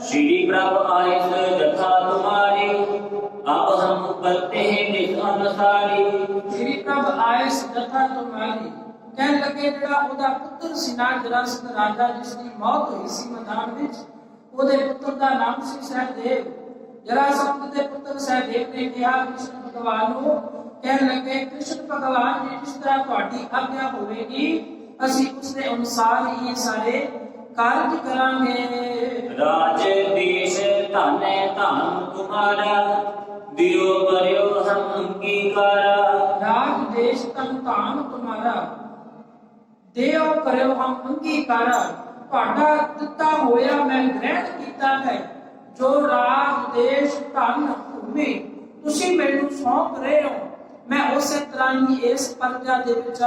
[SPEAKER 2] श्री प्रभु आयस जथा तुम्हारी अब हम करते हैं निज अनुसारी।
[SPEAKER 1] श्री प्रभु आयस जथा तुम्हारी ਕਹਿਣ ਲੱਗੇ ਜਿਹੜਾ ਉਹਦਾ ਪੁੱਤਰ ਸੀ ਨਾ ਜਰਾਸੰਧ ਰਾਜਾ ਜਿਸ ਦੀ ਮੌਤ ਹੋਈ ਸੀ ਮੈਦਾਨ ਵਿੱਚ, ਉਹਦੇ ਪੁੱਤਰ ਦਾ ਨਾਮ ਸੀ ਸਹਿਦੇਵ। ਜਰਾਸੰਧ ਦੇ ਪੁੱਤਰ ਸਹਿਦੇਵ ਨੇ ਕਿਹਾ ਕ੍ਰਿਸ਼ਨ ਭਗਵਾਨ ਨੂੰ, ਕਹਿਣ ਲੱਗੇ ਕ੍ਰਿਸ਼ਨ ਭਗਵਾਨ ਜੀ ਜਿਸ ਤਰ੍ਹਾਂ ਤੁਹਾਡੀ ਆਗਿਆ ਹੋਵੇਗੀ ਅਸੀਂ ਉਸ ਦੇ ਅਨੁਸਾਰ ਹੀ ਸਾਰੇ ਕਾਰਜ ਕਰਾਂਗੇ।
[SPEAKER 2] राज देश धन धाम तुम्हारा दियो करियो हम अंगीकारा।
[SPEAKER 1] राज देश तन धाम तुम्हारा देओ करियो हम अंगीकारा। ਤੁਹਾਡਾ ਦਿੱਤਾ ਹੋਇਆ ਮੈਂ ਗ੍ਰਹਿਣ ਕੀਤਾ ਹੈ। ਜੋ ਰਾਜ ਦੇਸ਼ ਧਨ ਭੂਮੀ ਤੁਸੀਂ ਮੈਨੂੰ ਸੌਂਪ ਰਹੇ ਹੋ, ਮੈਂ ਉਸੇ ਤਰ੍ਹਾਂ ਹੀ ਇਸ ਪ੍ਰਜਾ ਦੇ ਵਿੱਚ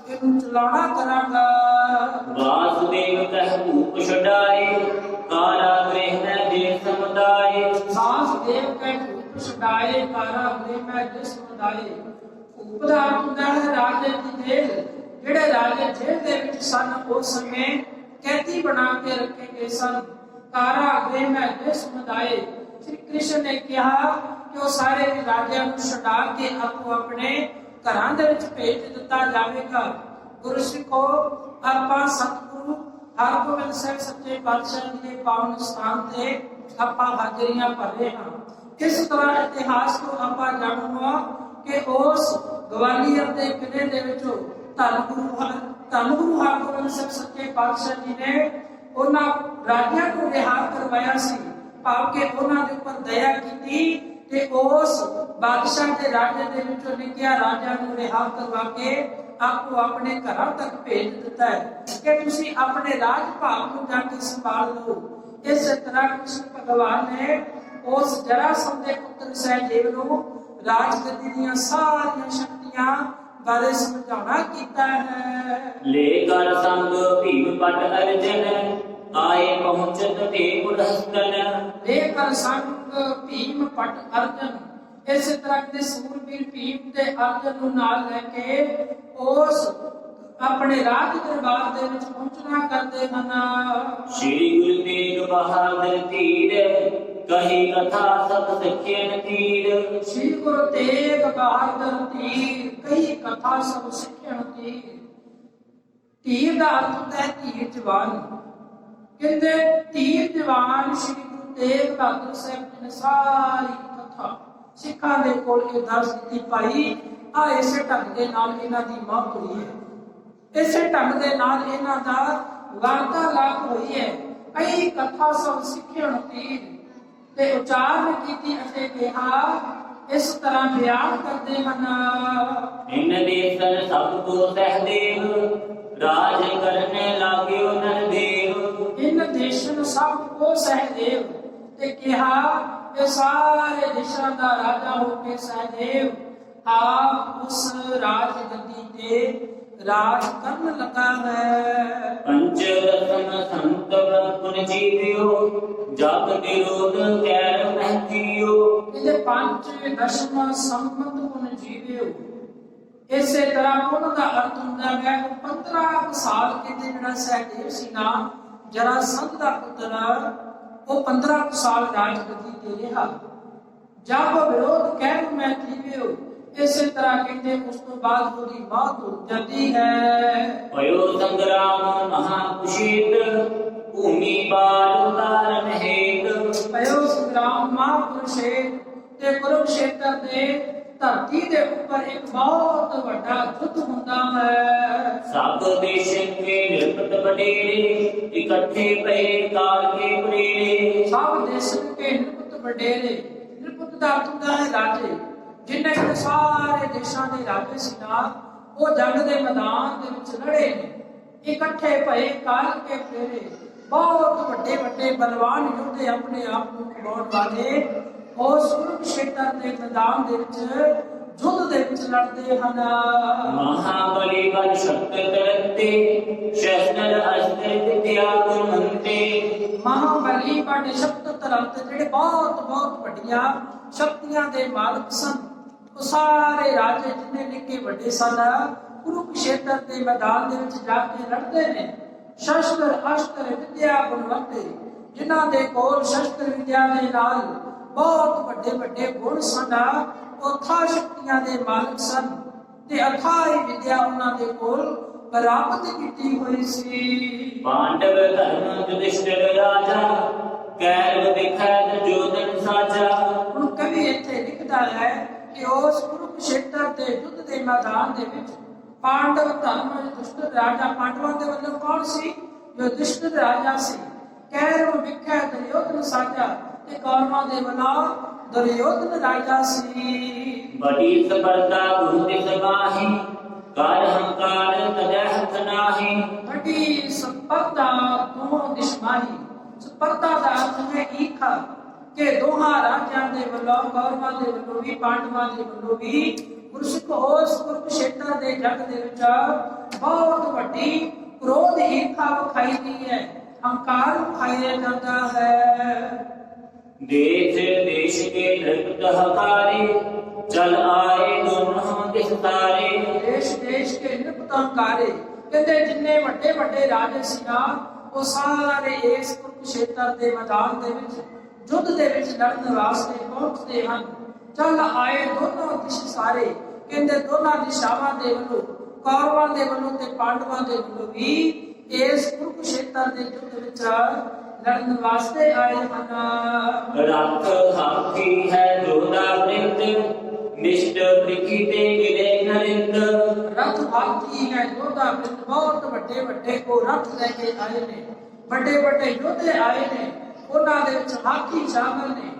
[SPEAKER 1] ਇਹਨੂੰ ਚਲਾਉਣਾ ਕਰਾਂਗਾ।
[SPEAKER 2] वासुदेव कह भूप छुड़ाए कारागृह में जे समुदाय।
[SPEAKER 1] ਵਾਸੁਦੇਵ ਕਹਿ ਭੂਪ ਛੁਡਾਏ ਕਾਰਾਗ੍ਰਹਿ ਮੈਂ ਜੇ ਸਮੁਦਾਏ। ਭੂਪ ਦਾ ਅਰਥ ਹੁੰਦਾ ਹੈ ਰਾਜੇ ਦੀ ਜੇਲ੍ਹ। ਜਿਹੜੇ ਰਾਜੇ ਜੇਲ੍ਹ ਦੇ ਵਿੱਚ ਸਨ ਉਸ ਸਮੇਂ ਕੈਦੀ ਬਣਾ ਕੇ ਰੱਖੇ ਗਏ ਸਨ। ਕਾਰਾਗ੍ਰਹਿ ਮੈਂ ਜੇ ਸਮੁਦਾਏ। ਸ਼੍ਰੀ ਕ੍ਰਿਸ਼ਨ ਨੇ ਕਿਹਾ ਕਿ ਉਹ ਸਾਰੇ ਰਾਜਿਆਂ ਨੂੰ ਛੁਡਾ ਕੇ ਆਪੋ ਆਪਣੇ ਘਰਾਂ ਦੇ ਵਿੱਚ ਭੇਜ ਦਿੱਤਾ ਜਾਵੇਗਾ। ਗੁਰੂ ਸਿੱਖੋ, ਆਪਾਂ ਸਤਿਗੁਰੂ ਹਰਗੋਬਿੰਦ ਸਾਹਿਬ ਸੱਚੇ ਪਾਤਸ਼ਾਹ ਜੀ ਦੇ ਪਾਵਨ ਸਥਾਨ ਤੇ ਆਪਾਂ ਹਾਜ਼ਰੀਆਂ ਭਰ ਰਹੇ ਹਾਂ। ਇਸ ਤਰ੍ਹਾਂ ਇਤਿਹਾਸ ਤੋਂ ਆਪਾਂ ਜਾਣੂਗਾ ਕਿ ਉਸ ਗਵਾਲੀਅਰ ਦੇ ਕਿਲੇ ਦੇ ਵਿੱਚੋਂ ਧੰਨ ਗੁਰੂ ਹਰਗੋਬਿੰਦ ਸਾਹਿਬ ਸੱਚੇ ਪਾਤਸ਼ਾਹ ਜੀ ਨੇ ਉਹਨਾਂ ਰਾਜਿਆਂ ਨੂੰ ਰਿਹਾ ਕਰਵਾਇਆ ਸੀ, ਭਾਵ ਕਿ ਉਹਨਾਂ ਦੇ ਉੱਪਰ ਦਇਆ ਕੀਤੀ ਤੇ ਉਸ ਬਾਦਸ਼ਾਹ ਦੇ ਰਾਜੇ ਦੇ ਵਿੱਚੋਂ ਨਿਕਿਆ ਰਾਜਾ ਨੂੰ ਰਿਹਾ ਕਰਵਾ ਕੇ ਆਪੋ ਆਪਣੇ ਘਰਾਂ ਤੱਕ ਭੇਜ ਦਿੱਤਾ ਹੈ ਕਿ ਤੁਸੀਂ ਆਪਣੇ ਰਾਜ ਭਾਗ ਨੂੰ ਜਾ ਕੇ ਸੰਭਾਲ ਲਓ। ਇਸੇ ਤਰ੍ਹਾਂ ਕ੍ਰਿਸ਼ਨ ਭਗਵਾਨ ਨੇ ਉਸ ਜਰਾਸੰਧ ਦੇ ਪੁੱਤਰ ਸਹਿਦੇਵ ਨੂੰ ਰਾਜਗੱਦੀ ਦੀਆਂ ਸਾਰੀਆਂ ਸ਼ਕਤੀਆਂ ਬਾਰੇ ਸਮਝਾਉਣਾ ਕੀਤਾ ਹੈ।
[SPEAKER 2] लेकर संग भीम पट अर्जन आए पहुंचत ते पुरहस्तन।
[SPEAKER 1] लेकर संग भीम पट अर्जन। ਇਸੇ ਤਰ੍ਹਾਂ ਦੇ ਸੂਰਬੀਰ ਭੀਮ ਤੇ ਅਰਜਨ ਨੂੰ ਨਾਲ ਲੈ ਕੇ ਉਸ ਆਪਣੇ ਰਾਜ ਦਰਬਾਰ ਦੇ ਵਿੱਚ ਪਹੁੰਚਣਾ ਕਰਦੇ ਹਨ।
[SPEAKER 2] श्री गुरु तेग बहादुर तीर कही कथा सब सिखियन तीर।
[SPEAKER 1] श्री गुरु तेग बहादुर तीर कही कथा सब सिखियन तीर। तीर ਦਾ ਅਰਥ ਹੁੰਦਾ ਹੈ ਧੀਰ ਜਵਾਨ। ਕਹਿੰਦੇ ਧੀਰ ਜਵਾਨ ਸ਼੍ਰੀ ਗੁਰੂ ਤੇਗ ਬਹਾਦਰ ਸਾਹਿਬ ਜੀ ਨੇ ਸਾਰੀ ਕਥਾ ਸਿੱਖਾਂ ਦੇ ਕੋਲ ਇਹ ਦੱਸ ਦਿੱਤੀ। ਭਾਈ ਆ ਇਸੇ ਢੰਗ ਦੇ ਨਾਲ ਇਹਨਾਂ ਦੀ ਮੌਤ ਹੋਈ ਹੈ, ਇਸੇ ਢੰਗ ਦੇ ਨਾਲ ਇਹਨਾਂ ਦਾ ਵਾਰਤਾਲਾਪ ਹੋਈ ਹੈ। ਕਈ ਕਥਾ ਸਭ ਸਿੱਖਿਆਣ ਤੀਰ ਤੇ ਉਚਾਰਨ ਕੀਤੀ ਅਤੇ ਕਿਹਾ ਇਸ ਤਰ੍ਹਾਂ ਬਿਆਨ ਕਰਦੇ ਹਨ।
[SPEAKER 2] इन देसन सब को सहदेव राज करने लागियो नरदेव।
[SPEAKER 1] ਇਨ ਦੇਸ਼ਨ ਸਭ ਕੋ ਸਹਿਦੇਵ ਤੇ ਕਿਹਾ ਇਹ ਸਾਰੇ ਦੇਸ਼ਾਂ ਦਾ ਰਾਜਾ ਹੋ ਕੇ ਸਹਿਦੇਵ ਆਪ ਉਸ ਰਾਜ ਗੱਦੀ ਤੇ ਰਾਜ ਕਰਨ ਲੱਗਾ ਹੈ।
[SPEAKER 2] पंच रत्न संत पुन जीवियो जग निरोध कैर महतियो।
[SPEAKER 1] ਇਹਦੇ ਪੰਜ ਦਸ਼ਮ ਸੰਮਤ ਗੁਣ ਜੀਵਿਓ। ਇਸੇ ਤਰ੍ਹਾਂ ਉਹਨਾਂ ਦਾ ਅਰਥ ਹੁੰਦਾ ਹੈ 15 ਸਾਲ ਕਹਿੰਦੇ ਜਿਹੜਾ ਸਹਿਦੇਵ ਸੀ ਨਾ ਜਰਾਸੰਧ ਦਾ ਪੁੱਤਰ ਉਹ 15 ਸਾਲ ਰਾਜਗੱਦੀ ਤੇ ਰਿਹਾ। ਜਬ ਵਿਰੋਧ ਕਹਿ ਮੈਂ ਜੀਵਿਓ। ਇਸੇ ਤਰ੍ਹਾਂ ਕਹਿੰਦੇ ਉਸ ਤੋਂ ਬਾਅਦ ਉਹਦੀ ਮੌਤ ਹੋ ਜਾਂਦੀ ਹੈ।
[SPEAKER 2] भयो संग्राम महाकुशीत भूमि बाल उतारन हेत।
[SPEAKER 1] ਭਇਓ ਸੰਗਰਾਮ ਮਹਾਕੁਰੂਕਸ਼ੇਤਰ ਤੇ ਕੁਰੂਕਸ਼ੇਤਰ ਦੇ ਧਰਤੀ ਦੇ ਉੱਪਰ ਇੱਕ ਬਹੁਤ ਵੱਡਾ ਯੁੱਧ ਹੁੰਦਾ ਹੈ।
[SPEAKER 2] सब देश के निरपत बडेरे इकट्ठे पे काल के प्रेरे।
[SPEAKER 1] ਸਭ ਦੇਸ਼ਾਂ ਕੇ ਨਿਰਪਤ ਵਡੇਰੇ। ਨਿਰਪਤ ਦਾ ਅਰਥ ਹੁੰਦਾ ਹੈ ਰਾਜੇ। ਜਿਨ੍ਹਾਂ ਕਿ ਸਾਰੇ ਦੇਸ਼ਾਂ ਦੇ ਰਾਜੇ ਸੀ ਨਾ ਉਹ ਜੰਗ ਦੇ ਮੈਦਾਨ ਦੇ ਵਿੱਚ ਲੜੇ ਨੇ। ਇਕੱਠੇ ਭਏ ਕਾਲ ਕੇ ਫੇਰੇ। ਬਹੁਤ ਵੱਡੇ ਵੱਡੇ ਬਲਵਾਨ ਯੋਧੇ ਆਪਣੇ ਆਪ ਨੂੰ ਖਵਾਉਣ ਵਾਲੇ ਉਸ ਕੁਰੂਕਸ਼ੇਤਰ ਦੇ ਮੈਦਾਨ ਦੇ ਵਿੱਚ ਯੁੱਧ ਦੇ ਵਿੱਚ ਲੜਦੇ ਹਨ।
[SPEAKER 2] महाबली बल शक्त करते शस्त्र अस्त्र विद्या गुणवंते।
[SPEAKER 1] ਮਹਾਬਲੀ ਬੜ ਸ਼ਕਤ ਕਲੰਤ ਜਿਹੜੇ ਬਹੁਤ ਬਹੁਤ ਵੱਡੀਆਂ ਸ਼ਕਤੀਆਂ ਦੇ ਮਾਲਕ ਸਨ, ਉਹ ਸਾਰੇ ਰਾਜੇ ਜਿੰਨੇ ਨਿੱਕੇ ਵੱਡੇ ਸਨ ਕੁਰੂਕਸ਼ੇਤਰ ਦੇ ਮੈਦਾਨ ਦੇ ਵਿੱਚ ਜਾ ਕੇ ਲੜਦੇ ਨੇ। ਸ਼ਸਤਰ ਅਸਤਰ ਵਿਦਿਆ ਗੁਣਵੰਤੇ, ਜਿਨ੍ਹਾਂ ਦੇ ਕੋਲ ਸ਼ਸਤਰ ਵਿਦਿਆ ਦੇ ਨਾਲ ਬਹੁਤ ਵੱਡੇ ਵੱਡੇ ਗੁਣ ਸਨ, ਉਹ ਅਥਾਹ ਸ਼ਕਤੀਆਂ ਦੇ ਮਾਲਕ ਸਨ ਤੇ ਅਥਾਹ ਵਿਦਿਆ ਉਹਨਾਂ ਦੇ ਕੋਲ ਪ੍ਰਾਪਤ ਕੀਤੀ ਹੋਈ ਸੀ।
[SPEAKER 2] ਪਾਂਡਵ ਧਰਮ ਯੁਧਿਸ਼ਠਿਰ ਰਾਜਾ, ਕੈਰਵ ਦਿਖੈ ਦੁਰਯੋਧਨ ਸਾਜਾ।
[SPEAKER 1] ਹੁਣ ਕਵੀ ਇੱਥੇ ਲਿਖਦਾ ਹੈ ਕਿ ਉਸ ਕੁਰੂਕਸ਼ੇਤਰ ਦੇ ਯੁੱਧ ਦੇ ਮੈਦਾਨ ਦੇ ਵਿੱਚ ਪਾਂਡਵ ਧਰਮ ਯੁਧਿਸ਼ਠਿਰ ਰਾਜਾ, ਪਾਂਡਵਾਂ ਦੇ ਵੱਲੋਂ ਕੌਣ ਸੀ? ਯੁਧਿਸ਼ਠਿਰ ਰਾਜਾ ਸੀ। ਕੈਰਵ ਵਿਖੈ ਦੁਰਯੋਧਨ ਸਾਜਾ, ਤੇ ਕੌਰਵਾਂ ਦੇ ਵੱਲੋਂ ਦੁਰਯੋਧਨ ਰਾਜਾ ਸੀ।
[SPEAKER 2] ਬੜੀ ਸਪਰਦਾ ਗੁਰੂ ਤੇ ਸਮਾਹੀ, ਕਰ ਹੰਕਾਰ ਤਜੈ ਹੱਥ ਨਾਹੀ।
[SPEAKER 1] ਬੜੀ ਸਪਰਦਾ ਦੋਹਾਂ ਦਿਸ਼ਮਾਹੀ, ਸਪਰਦਾ ਦਾ ਅਰਥ ਹੈ ਈਖਾ, ਕਿ ਦੋਹਾਂ ਰਾਜਿਆਂ ਦੇ ਵੱਲੋਂ, ਕੌਰਵਾਂ ਦੇ ਵੱਲੋਂ ਵੀ ਪਾਂਡਵਾਂ ਦੇ ਵੱਲੋਂ ਵੀ ਗੁਰਸਿੱਖ ਉਸ ਕੁਰੂਕਸ਼ੇਤਰ ਦੇ ਜੰਗ ਦੇ ਵਿੱਚ ਬਹੁਤ ਵੱਡੀ ਕ੍ਰੋਧ ਈਰਖਾ ਵਿਖਾਈ ਗਈ ਹੈ, ਹੰਕਾਰ ਵਿਖਾਇਆ ਜਾਂਦਾ ਹੈ।
[SPEAKER 2] ਦੇਸ਼ ਦੇਸ਼ ਕੇ ਨਿਰਪਤ ਹਕਾਰੇ, ਚਲ ਆਏ ਦੋਨੋਂ ਦਿਸ ਤਾਰੇ।
[SPEAKER 1] ਦੇਸ਼ ਦੇਸ਼ ਕੇ ਨਿਰਪਤ ਹੰਕਾਰੇ, ਕਹਿੰਦੇ ਜਿੰਨੇ ਵੱਡੇ ਵੱਡੇ ਰਾਜੇ ਸੀ ਨਾ, ਉਹ ਸਾਰੇ ਇਸ ਕੁਰੂਕਸ਼ੇਤਰ ਦੇ ਮੈਦਾਨ ਦੇ ਵਿੱਚ ਯੁੱਧ ਦੇ ਵਿੱਚ ਲੜਨ ਵਾਸਤੇ ਪਹੁੰਚਦੇ ਹਨ। ਚੱਲ ਆਏ ਦੋਨੋਂ ਦਿਸ਼ ਸਾਰੇ, ਕਹਿੰਦੇ ਦੋਨਾਂ ਦਿਸ਼ਾਵਾਂ ਦੇ ਵੱਲੋਂ, ਕੌਰਵਾਂ ਦੇ ਵੱਲੋਂ ਤੇ ਪਾਂਡਵਾਂ ਦੇ ਵੱਲੋਂ ਵੀ ਇਸ ਕੁਰੂਕਸ਼ੇਤਰ ਦੇ ਯੁੱਧ ਵਿੱਚ ਲੜਨ ਵਾਸਤੇ ਆਏ ਹਨ।
[SPEAKER 2] ਰੱਥ ਹਾਥੀ ਹੈ ਜੋਦਾ ਬ੍ਰਿੰਦ, ਨਿਸ਼ਟ ਪ੍ਰਿਖੀ ਤੇ ਗਿਲੇ ਨਰਿੰਦ।
[SPEAKER 1] ਰੱਥ ਹਾਥੀ ਹੈ ਜੋਦਾ ਬ੍ਰਿੰਦ, ਬਹੁਤ ਵੱਡੇ ਵੱਡੇ ਕੋ ਰੱਥ ਲੈ ਕੇ ਆਏ ਨੇ, ਵੱਡੇ ਵੱਡੇ ਯੋਧੇ ਆਏ ਨੇ, ਉਹਨਾਂ ਦੇ ਵਿੱਚ ਹਾਥੀ ਸ਼ਾਮਲ ਨੇ,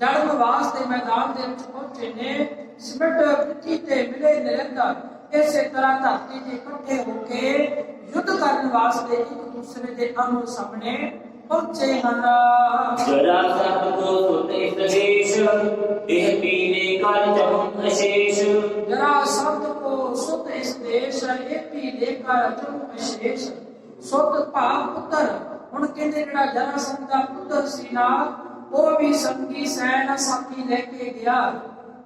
[SPEAKER 1] ਲੜਨ ਵਾਸਤੇ ਮੈਦਾਨ ਦੇ ਵਿੱਚ ਪਹੁੰਚੇ ਨੇ। ਸਿਮਟ ਪ੍ਰਿਥੀ ਤੇ ਮਿਲੇ ਨਿਰੰਦਰ, ਇਸੇ ਤਰ੍ਹਾਂ ਧਰਤੀ ਤੇ ਇਕੱਠੇ ਹੋ ਕੇ ਯੁੱਧ ਕਰਨ ਵਾਸਤੇ ਇੱਕ ਦੂਸਰੇ ਦੇ ਆਮੋ ਸਾਹਮਣੇ ਪਹੁੰਚੇ ਹਨ।
[SPEAKER 2] ਜਰਾ ਸਤ ਕੋ ਸੁਤ ਇਸ ਦੇਸ਼, ਇਹ ਪੀਲੇ ਕਰ ਜਮ ਅਸ਼ੇਸ਼।
[SPEAKER 1] ਜਰਾ ਸਤ ਕੋ ਸੁਤ ਇਸ ਦੇਸ਼, ਇਹ ਪੀਲੇ ਕਰ ਜਮ ਅਸ਼ੇਸ਼। ਸੁਤ ਭਾਵ ਪੁੱਤਰ, ਹੁਣ ਕਹਿੰਦੇ ਜਿਹੜਾ ਜਰਾਸੰਧ ਦਾ ਪੁੱਤਰ ਸੀ ਨਾ, ਉਹ ਵੀ ਸੰਗੀ ਸੈਨ ਸਾਥੀ ਲੈ ਕੇ ਗਿਆ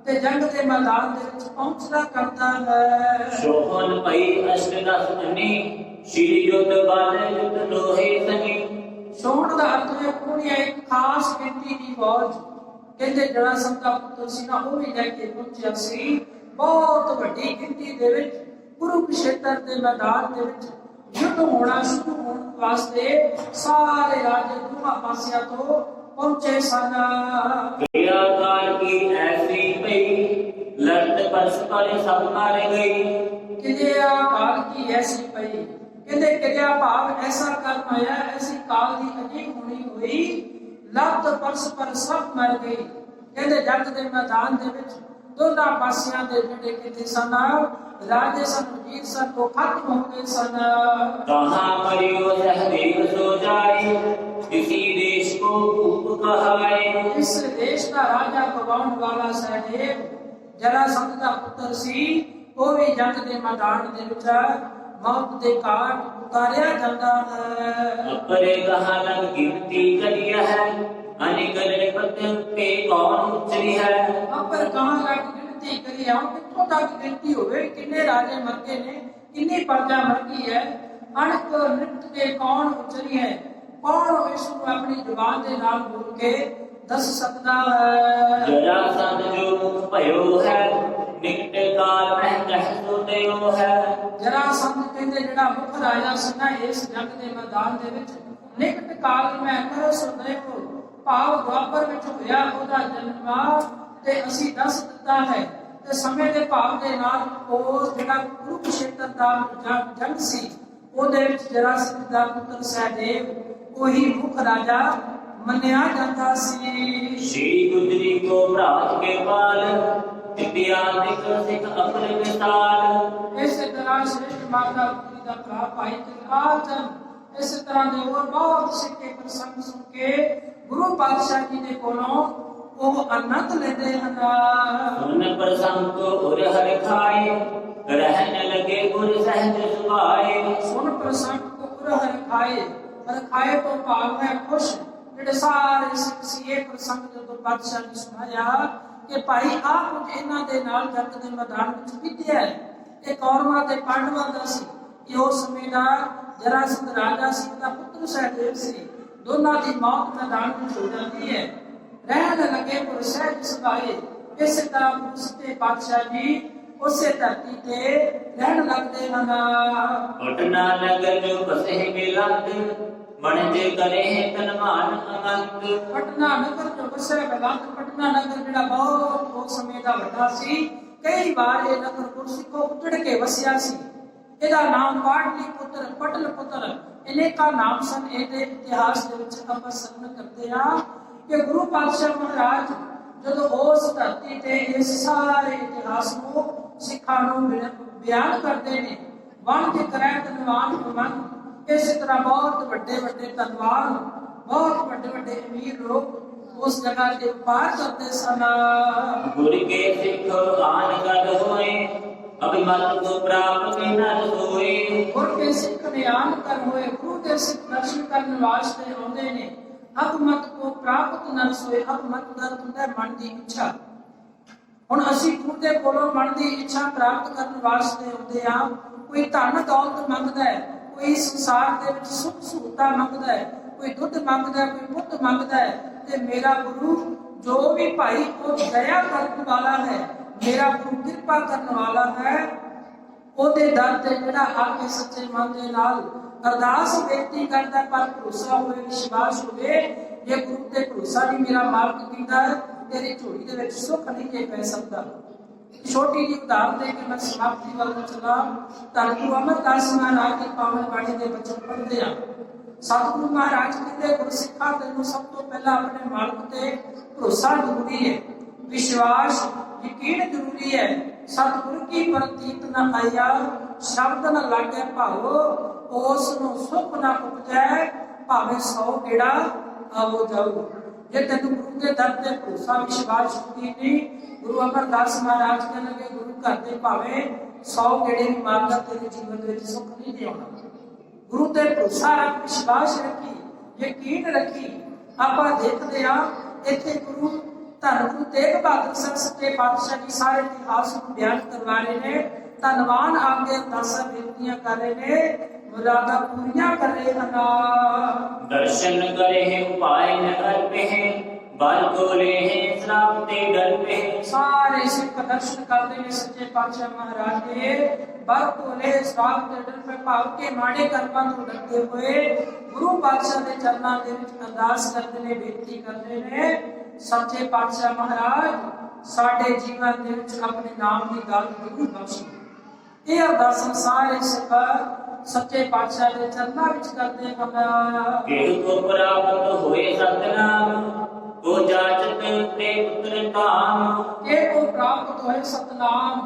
[SPEAKER 1] ਤੇ ਜੰਗ ਦੇ ਮੈਦਾਨ ਦੇ ਵਿੱਚ ਪਹੁੰਚਦਾ ਕਰਦਾ ਹੈ।
[SPEAKER 2] ਸ਼ੋਹਨ ਪਈ ਅਸ਼ਟ ਦਸ ਅਨੀ, ਸ਼੍ਰੀ ਯੁੱਧ ਬਾਲੇ ਯੁੱਧ ਲੋਹੇ ਸਨੀ।
[SPEAKER 1] ਸੋਹਣ ਦਾ ਅਰਥ ਹੈ ਪੂਰੀ ਇੱਕ ਖਾਸ ਗਿਣਤੀ ਦੀ ਫੌਜ, ਕਹਿੰਦੇ ਜਰਾਸੰਧ ਦਾ ਪੁੱਤਰ ਸੀ ਨਾ, ਉਹ ਵੀ ਲੈ ਕੇ ਪਹੁੰਚਿਆ ਸੀ ਬਹੁਤ ਵੱਡੀ ਗਿਣਤੀ ਦੇ ਵਿੱਚ ਕੁਰੂਕਸ਼ੇਤਰ ਦੇ ਮੈਦਾਨ ਦੇ ਵਿੱਚ ਯੁੱਧ ਹੋਣਾ ਸ਼ੁਰੂ ਹੋਣ ਵਾਸਤੇ ਸਾਰੇ ਰਾਜੇ ਦੋਹਾਂ ਪਾਸਿਆਂ ਤੋਂ ਪਹੁੰਚੇ ਸਨ।
[SPEAKER 2] ਕਿਰਿਆ ਕਾਲ ਕੀ ਐਸੀ ਪਈ, ਲੜਤ ਪਰਸਪਰ ਸਭ ਮਾਰੇ ਗਈ।
[SPEAKER 1] ਕਿਰਿਆ ਕਾਲ ਕੀ ਐਸੀ ਪਈ, ਕਹਿੰਦੇ ਕਿਰਿਆ ਭਾਵ ਐਸਾ ਕਰਮ ਆਇਆ, ਐਸੀ ਕਾਲ ਦੀ ਅਜੀ ਹੋਣੀ ਹੋਈ, ਲੜਤ ਪਰਸਪਰ ਸਭ ਮਰ ਗਈ। ਕਹਿੰਦੇ ਜੰਗ ਦੇ ਮੈਦਾਨ ਦੇ ਵਿੱਚ ਦੋਨਾਂ ਪਾਸਿਆਂ ਦੇ ਜਿਹੜੇ ਕਿਤੇ ਸਨ ਰਾਜੇ ਸਨ, ਵਜ਼ੀਰ ਸਨ, ਉਹ ਖਤਮ ਹੋ ਗਏ ਸਨ।
[SPEAKER 2] ਕਹਾਂ ਮਰਿਓ ਸਹਦੇਵ ਸੋ ਜਾਏ, किसी देश को भूप कहाए।
[SPEAKER 1] इस देश का राजा गवाउण वाला सहदेव जरासंध ਦਾ ਪੁੱਤਰ ਸੀ, ਉਹ ਵੀ ਜੰਗ ਦੇ ਮੈਦਾਨ ਦੇ ਵਿੱਚ ਮੌਤ ਦੇ ਘਾਟ ਉਤਾਰਿਆ ਜਾਂਦਾ ਹੈ।
[SPEAKER 2] अपरे कहा लग गिनती करिया है, अनिकल निपत पे कौन उचरी है।
[SPEAKER 1] ਅਪਰ ਕਹਾਂ ਲੱਗ ਗਿਣਤੀ ਕਰੀ, ਹੁਣ ਕਿੱਥੋਂ ਤੱਕ ਗਿਣਤੀ ਹੋਵੇ, ਕਿੰਨੇ ਰਾਜੇ ਮਰ ਗਏ ਨੇ, ਕਿੰਨੀ ਪ੍ਰਜਾ ਮਰ ਗਈ ਹੈ, ਅਣਕ ਨਿਪਟ ਕੇ ਕੌਣ ਉਚਰੀ ਹੈ। ਕੌਣ ਇਸ ਨੂੰ ਆਪਣੀ ਜ਼ੁਬਾਨ ਦੇ ਨਾਲ ਬੋਲ ਕੇ ਦੱਸ ਸਕਦਾ ਹੈ।
[SPEAKER 2] जरासंध जो मुख भयो है, निकट काल में कह सो देयो है।
[SPEAKER 1] ਜਰਾਸੰਧ ਕਹਿੰਦੇ ਜਿਹੜਾ ਮੁੱਖ ਰਾਜਾ ਸੀ ਨਾ ਇਸ ਜੰਗ ਦੇ ਮੈਦਾਨ ਦੇ ਵਿੱਚ, ਨਿਕਟ ਕਾਲ ਮੈਂ ਕਰ ਸੁਣਦੇ ਹੋ, ਭਾਵ ਦੁਆਪਰ ਵਿੱਚ ਹੋਇਆ ਉਹਦਾ ਜਨਮ ਤੇ ਅਸੀਂ ਦੱਸ ਦਿੱਤਾ ਹੈ। ਤੇ ਸਮੇਂ ਦੇ ਭਾਵ ਦੇ ਨਾਲ ਉਹ ਜਿਹੜਾ ਕੁਰੂਕਸ਼ੇਤਰ ਦਾ ਜੰਗ ਸੀ, ਉਹਦੇ ਵਿੱਚ ਜਰਾਸੰਧ ਦਾ ਪੁੱਤਰ ਸਹਿਦੇਵ ਉਹੀ ਮੁੱਖ ਰਾਜਾ ਮੰਨਿਆ ਜਾਂਦਾ ਸੀ।
[SPEAKER 2] श्री गुजरी को भ्रात के पाल, दिव्यादिक सिख अपने मिसाल।
[SPEAKER 1] ਇਸੇ ਤਰ੍ਹਾਂ ਸ੍ਰੇਸ਼ਟ ਮਾਤਾ ਗੁਜਰੀ ਦਾ ਭਰਾ ਭਾਈ ਕਿਰਪਾਲ ਚੰਦ ਇਸੇ ਤਰ੍ਹਾਂ ਦੇ ਹੋਰ ਬਹੁਤ ਸਿੱਖੇ ਪ੍ਰਸੰਗ ਸੁਣ ਕੇ ਗੁਰੂ ਪਾਤਸ਼ਾਹ ਜੀ ਦੇ ਕੋਲੋਂ ਉਹ ਆਨੰਦ ਲੈਂਦੇ ਹਨ।
[SPEAKER 2] सुन प्रसंग को उर हर खाए, रहने लगे गुर सहज सुभाए।
[SPEAKER 1] ਸੁਣ ਪ੍ਰਸੰਗ ਕੋ ਉਰ ਹਰਿ ਖਾਏ, ਹਰਿ ਖਾਏ ਤੋਂ ਭਾਵ ਹੈ ਖੁਸ਼, ਜਿਹੜੇ ਸਾਰੇ ਸਿੱਖ ਸੀ ਇਹ ਪ੍ਰਸੰਗ ਜਦੋਂ ਪਾਤਸ਼ਾਹ ਨੇ ਸੁਣਾਇਆ ਕਿ ਭਾਈ ਆਪ ਕੁਝ ਇਹਨਾਂ ਦੇ ਨਾਲ ਜੰਗ ਦੇ ਮੈਦਾਨ ਵਿੱਚ ਵਿਧਿਆ ਹੈ। ਇਹ ਕੌਰਵਾਂ ਤੇ ਪਾਂਡਵਾਂ ਦਾ ਸੀ। ਇਹ ਉਸ ਸਮੇਂ ਦਾ ਜਰਾਸੰਧ ਰਾਜਾ ਸੀ, ਉਹਦਾ ਪੁੱਤਰ ਸਹਿਦੇਵ ਸੀ। ਦੋਨਾਂ ਦੀ ਮੌਤ ਮੈਦਾਨ ਵਿੱਚ ਹੋ ਜਾਂਦੀ ਹੈ। ਰਹਿਣ ਲੱਗੇ ਪੁਰ ਸਹਿਜ ਸੁਭਾਏ। ਇਸੇ ਤਰ੍ਹਾਂ ਗੁਰੂ ਸੱਚੇ ਪਾਤਸ਼ਾਹ ਜੀ ਉਸੇ ਧਰਤੀ ਤੇ ਰਹਿਣ ਲੱਗਦੇ ਹਨ।
[SPEAKER 2] ਪਟਨਾ ਨਗਰ ਜੋ ਬਸੇ ਬਿਲੰਦ ਮਨ ਜੇ ਕਰੇ ਤਨਮਾਨ ਅਨੰਤ।
[SPEAKER 1] ਪਟਨਾ ਨਗਰ ਜੋ ਬਸੇ ਬਿਲੰਦ, ਪਟਨਾ ਨਗਰ ਜਿਹੜਾ ਬਹੁਤ ਉਸ ਸਮੇਂ ਦਾ ਵੱਡਾ ਸੀ। ਕਈ ਵਾਰ ਇਹ ਨਗਰ ਗੁਰਸਿੱਖੋਂ ਉੱਜੜ ਕੇ ਵਸਿਆ ਸੀ। ਇਹਦਾ ਨਾਮ ਪਾਟਲੀ ਪੁੱਤਰ, ਪਟਲ ਪੁੱਤਰ ਅਨੇਕਾਂ ਨਾਮ ਸਨ। ਇਹਦੇ ਇਤਿਹਾਸ ਦੇ ਵਿੱਚ ਆਪਾਂ ਸਰਵਣ ਕਰਦੇ ਹਾਂ ਕਿ ਗੁਰੂ ਪਾਤਸ਼ਾਹ ਮਹਾਰਾਜ ਜਦੋਂ ਉਸ ਧਰਤੀ ਤੇ ਇਸ ਸਾਰੇ ਇਤਿਹਾਸ ਨੂੰ ਸਿੱਖਾਂ ਨੂੰ ਬਿਆਨ ਕਰਦੇ ਨੇ, ਵਣ ਕੇ ਕਰੈ ਧਨਵਾਨ ਮਨ। ਇਸੇ ਤਰ੍ਹਾਂ ਬਹੁਤ ਵੱਡੇ ਵੱਡੇ ਧਨਵਾਨ, ਬਹੁਤ ਵੱਡੇ ਵੱਡੇ ਅਮੀਰ ਲੋਕ ਉਸ ਜਗ੍ਹਾ ਤੇ ਵਪਾਰ ਕਰਦੇ ਸਨ।
[SPEAKER 2] ਗੁਰ ਕੇ ਸਿੱਖ ਆਨ ਕਦ ਹੋਏ ਅਭਿਮਤ ਕੋ ਪ੍ਰਾਪਤ ਨਰ ਹੋਏ।
[SPEAKER 1] ਗੁਰ ਕੇ ਸਿੱਖ ਨੇ ਆਨ ਕਰ ਹੋਏ, ਗੁਰੂ ਦੇ ਸਿੱਖ ਦਰਸ਼ਨ ਕਰਨ ਵਾਸਤੇ ਆਉਂਦੇ ਨੇ। ਅਭਿਮਤ ਕੋ ਪ੍ਰਾਪਤ ਨਰ ਹੋਏ। ਅਭਿਮਤ ਦਾ ਹੁੰਦਾ ਮਨ ਦੀ ਇੱਛਾ। ਹੁਣ ਅਸੀਂ ਗੁਰੂ ਦੇ ਕੋਲੋਂ ਮਨ ਦੀ ਇੱਛਾ ਪ੍ਰਾਪਤ ਕਰਨ ਵਾਸਤੇ ਆਉਂਦੇ ਆ। ਕੋਈ ਧਨ ਦੌਲਤ ਮੰਗਦਾ ਹੈ, ਕੋਈ ਸੰਸਾਰ ਦੇ ਵਿੱਚ ਸੁਖ ਸਹੂਲਤਾਂ ਮੰਗਦਾ ਹੈ, ਕੋਈ ਦੁੱਧ ਮੰਗਦਾ ਹੈ, ਕੋਈ ਪੁੱਤ ਮੰਗਦਾ ਹੈ। ਤੇ ਮੇਰਾ ਗੁਰੂ ਜੋ ਵੀ ਭਾਈ ਉਹ ਦਇਆ ਕਰਨ ਵਾਲਾ ਹੈ, ਮੇਰਾ ਗੁਰੂ ਕਿਰਪਾ ਕਰਨ ਵਾਲਾ ਹੈ। ਉਹਦੇ ਦਰ ਤੇ ਜਿਹੜਾ ਆ ਕੇ ਸੱਚੇ ਮਨ ਦੇ ਨਾਲ ਅਰਦਾਸ ਬੇਨਤੀ ਕਰਦਾ, ਪਰ ਭਰੋਸਾ ਹੋਵੇ, ਵਿਸ਼ਵਾਸ ਹੋਵੇ। ਜੇ ਗੁਰੂ ਤੇ ਭਰੋਸਾ ਨਹੀਂ ਮੇਰਾ ਮਾਲਕ ਕੀਤਾ ਹੈ, ਤੇਰੀ ਝੋਲੀ ਦੇ ਵਿੱਚ ਸੁੱਖ ਨਹੀਂ ਜੇ ਪੈ ਸਕਦਾ। ਛੋਟੀ ਜਿਹੀ ਉਦਾਹਰਨ ਦੇ ਕੇ ਮੈਂ ਸਮਾਪਤੀ ਵੱਲ ਚਲਾ। ਧੰਨ ਗੁਰੂ ਅਮਰਦਾਸ ਮਹਾਰਾਜ ਦੀ ਪਾਵਨ ਬਾਣੀ ਦੇ ਬਚਨ ਪੜ੍ਹਦੇ ਆ। ਸਤਿਗੁਰੂ ਮਹਾਰਾਜ ਕਹਿੰਦੇ ਗੁਰਸਿੱਖਾਂ ਤੈਨੂੰ ਸਭ ਤੋਂ ਪਹਿਲਾਂ ਆਪਣੇ ਮਾਲਕ ਤੇ ਭਰੋਸਾ ਜ਼ਰੂਰੀ ਹੈ, ਵਿਸ਼ਵਾਸ ਯਕੀਨ ਜ਼ਰੂਰੀ ਹੈ। ਸਤਿਗੁਰ ਕੀ ਪ੍ਰਤੀਤ ਨ ਆਇਆ, ਸ਼ਬਦ ਨ ਲਾਗੇ ਭਾਵੋ। ਉਸ ਨੂੰ ਸੁਖ ਨਾ ਉਪਜੈ, ਭਾਵੇਂ 100 ਗੇੜਾ ਆਵੋ ਜਾਓ। ਜੇ ਤੈਨੂੰ ਗੁਰੂ ਦੇ ਦਰ ਤੇ ਭਰੋਸਾ ਵਿਸ਼ਵਾਸ ਯਕੀਨ ਨਹੀਂ, ਗੁਰੂ ਅਮਰਦਾਸ ਮਹਾਰਾਜ ਕਹਿੰਦੇ ਗੁਰੂ ਘਰ ਦੇ ਭਾਵੇਂ 100 ਗੇੜੇ ਵੀ ਮਾਰਦਾ, ਤੇਰੇ ਜੀਵਨ ਦੇ ਵਿੱਚ ਸੁੱਖ ਨਹੀਂ ਦੇਣਾ। ਗੁਰੂ ਤੇ ਭਰੋਸਾ ਰੱਖ, ਵਿਸ਼ਵਾਸ ਰੱਖੀ, ਯਕੀਨ ਰੱਖੀ। ਆਪਾਂ ਦੇਖਦੇ ਆ ਇੱਥੇ ਗੁਰੂ ਧੰਨ ਗੁਰੂ ਤੇਗ ਬਹਾਦਰ ਸਾਹਿਬ ਸੱਚੇ ਪਾਤਸ਼ਾਹ ਜੀ ਸਾਰੇ ਇਤਿਹਾਸ ਨੂੰ ਬਿਆਨ ਕਰਵਾ ਰਹੇ ਨੇ। ਧੰਨਵਾਨ ਆਪ ਦੇ ਅਰਦਾਸਾਂ ਬੇਨਤੀਆਂ ਕਰ ਰਹੇ ਨੇ, ਮੁਰਾਦਾਂ ਪੂਰੀਆਂ ਕਰ ਰਹੇ ਹਨ।
[SPEAKER 2] ਦਰਸ਼ਨ ਕਰੇ ਉਪਾਇ ਨ ਅਰਪੇ ਬਲ ਕੋਲੇ ਸਰਾਪ ਤੇ ਡਰਪੇ।
[SPEAKER 1] ਸਾਰੇ ਸਿੱਖ ਦਰਸ਼ਨ ਕਰਦੇ ਨੇ ਸੱਚੇ ਪਾਤਸ਼ਾਹ ਮਹਾਰਾਜ ਦੇ। ਬਲ ਕੋਲੇ ਸਰਾਪ ਤੇ ਡਰਪੇ ਭਾਵ ਕੇ ਮਾੜੇ ਕਰਮਾਂ ਤੋਂ ਡਰਦੇ ਹੋਏ ਗੁਰੂ ਪਾਤਸ਼ਾਹ ਦੇ ਚਰਨਾਂ ਦੇ ਵਿੱਚ ਅਰਦਾਸ ਕਰਦੇ ਨੇ, ਬੇਨਤੀ ਕਰਦੇ ਨੇ। ਸੱਚੇ ਪਾਤਸ਼ਾਹ ਮਹਾਰਾਜ ਸਾਡੇ ਜੀਵਨ ਦੇ ਵਿੱਚ ਆਪਣੇ ਨਾਮ ਦੀ ਦਾਤ ਜ਼ਰੂਰ ਬਖਸ਼ੋ। ਇਹ ਅਰਦਾਸਾਂ ਸਾਰੇ ਸਿੱਖ ਸੱਚੇ ਪਾਤਸ਼ਾਹ ਦੇ ਚਰਨਾਂ ਵਿੱਚ ਕਰਦੇ ਹਨ।
[SPEAKER 2] ਕਿਹ ਕੋ ਪ੍ਰਾਪਤ ਹੋਏ ਸਤਨਾਮ ਕੋ ਜਾਚਤ ਪ੍ਰੇਮ ਪੁੱਤਰ ਧਾਮ।
[SPEAKER 1] ਕਿਹ ਕੋ ਪ੍ਰਾਪਤ ਹੋਏ ਸਤਨਾਮ,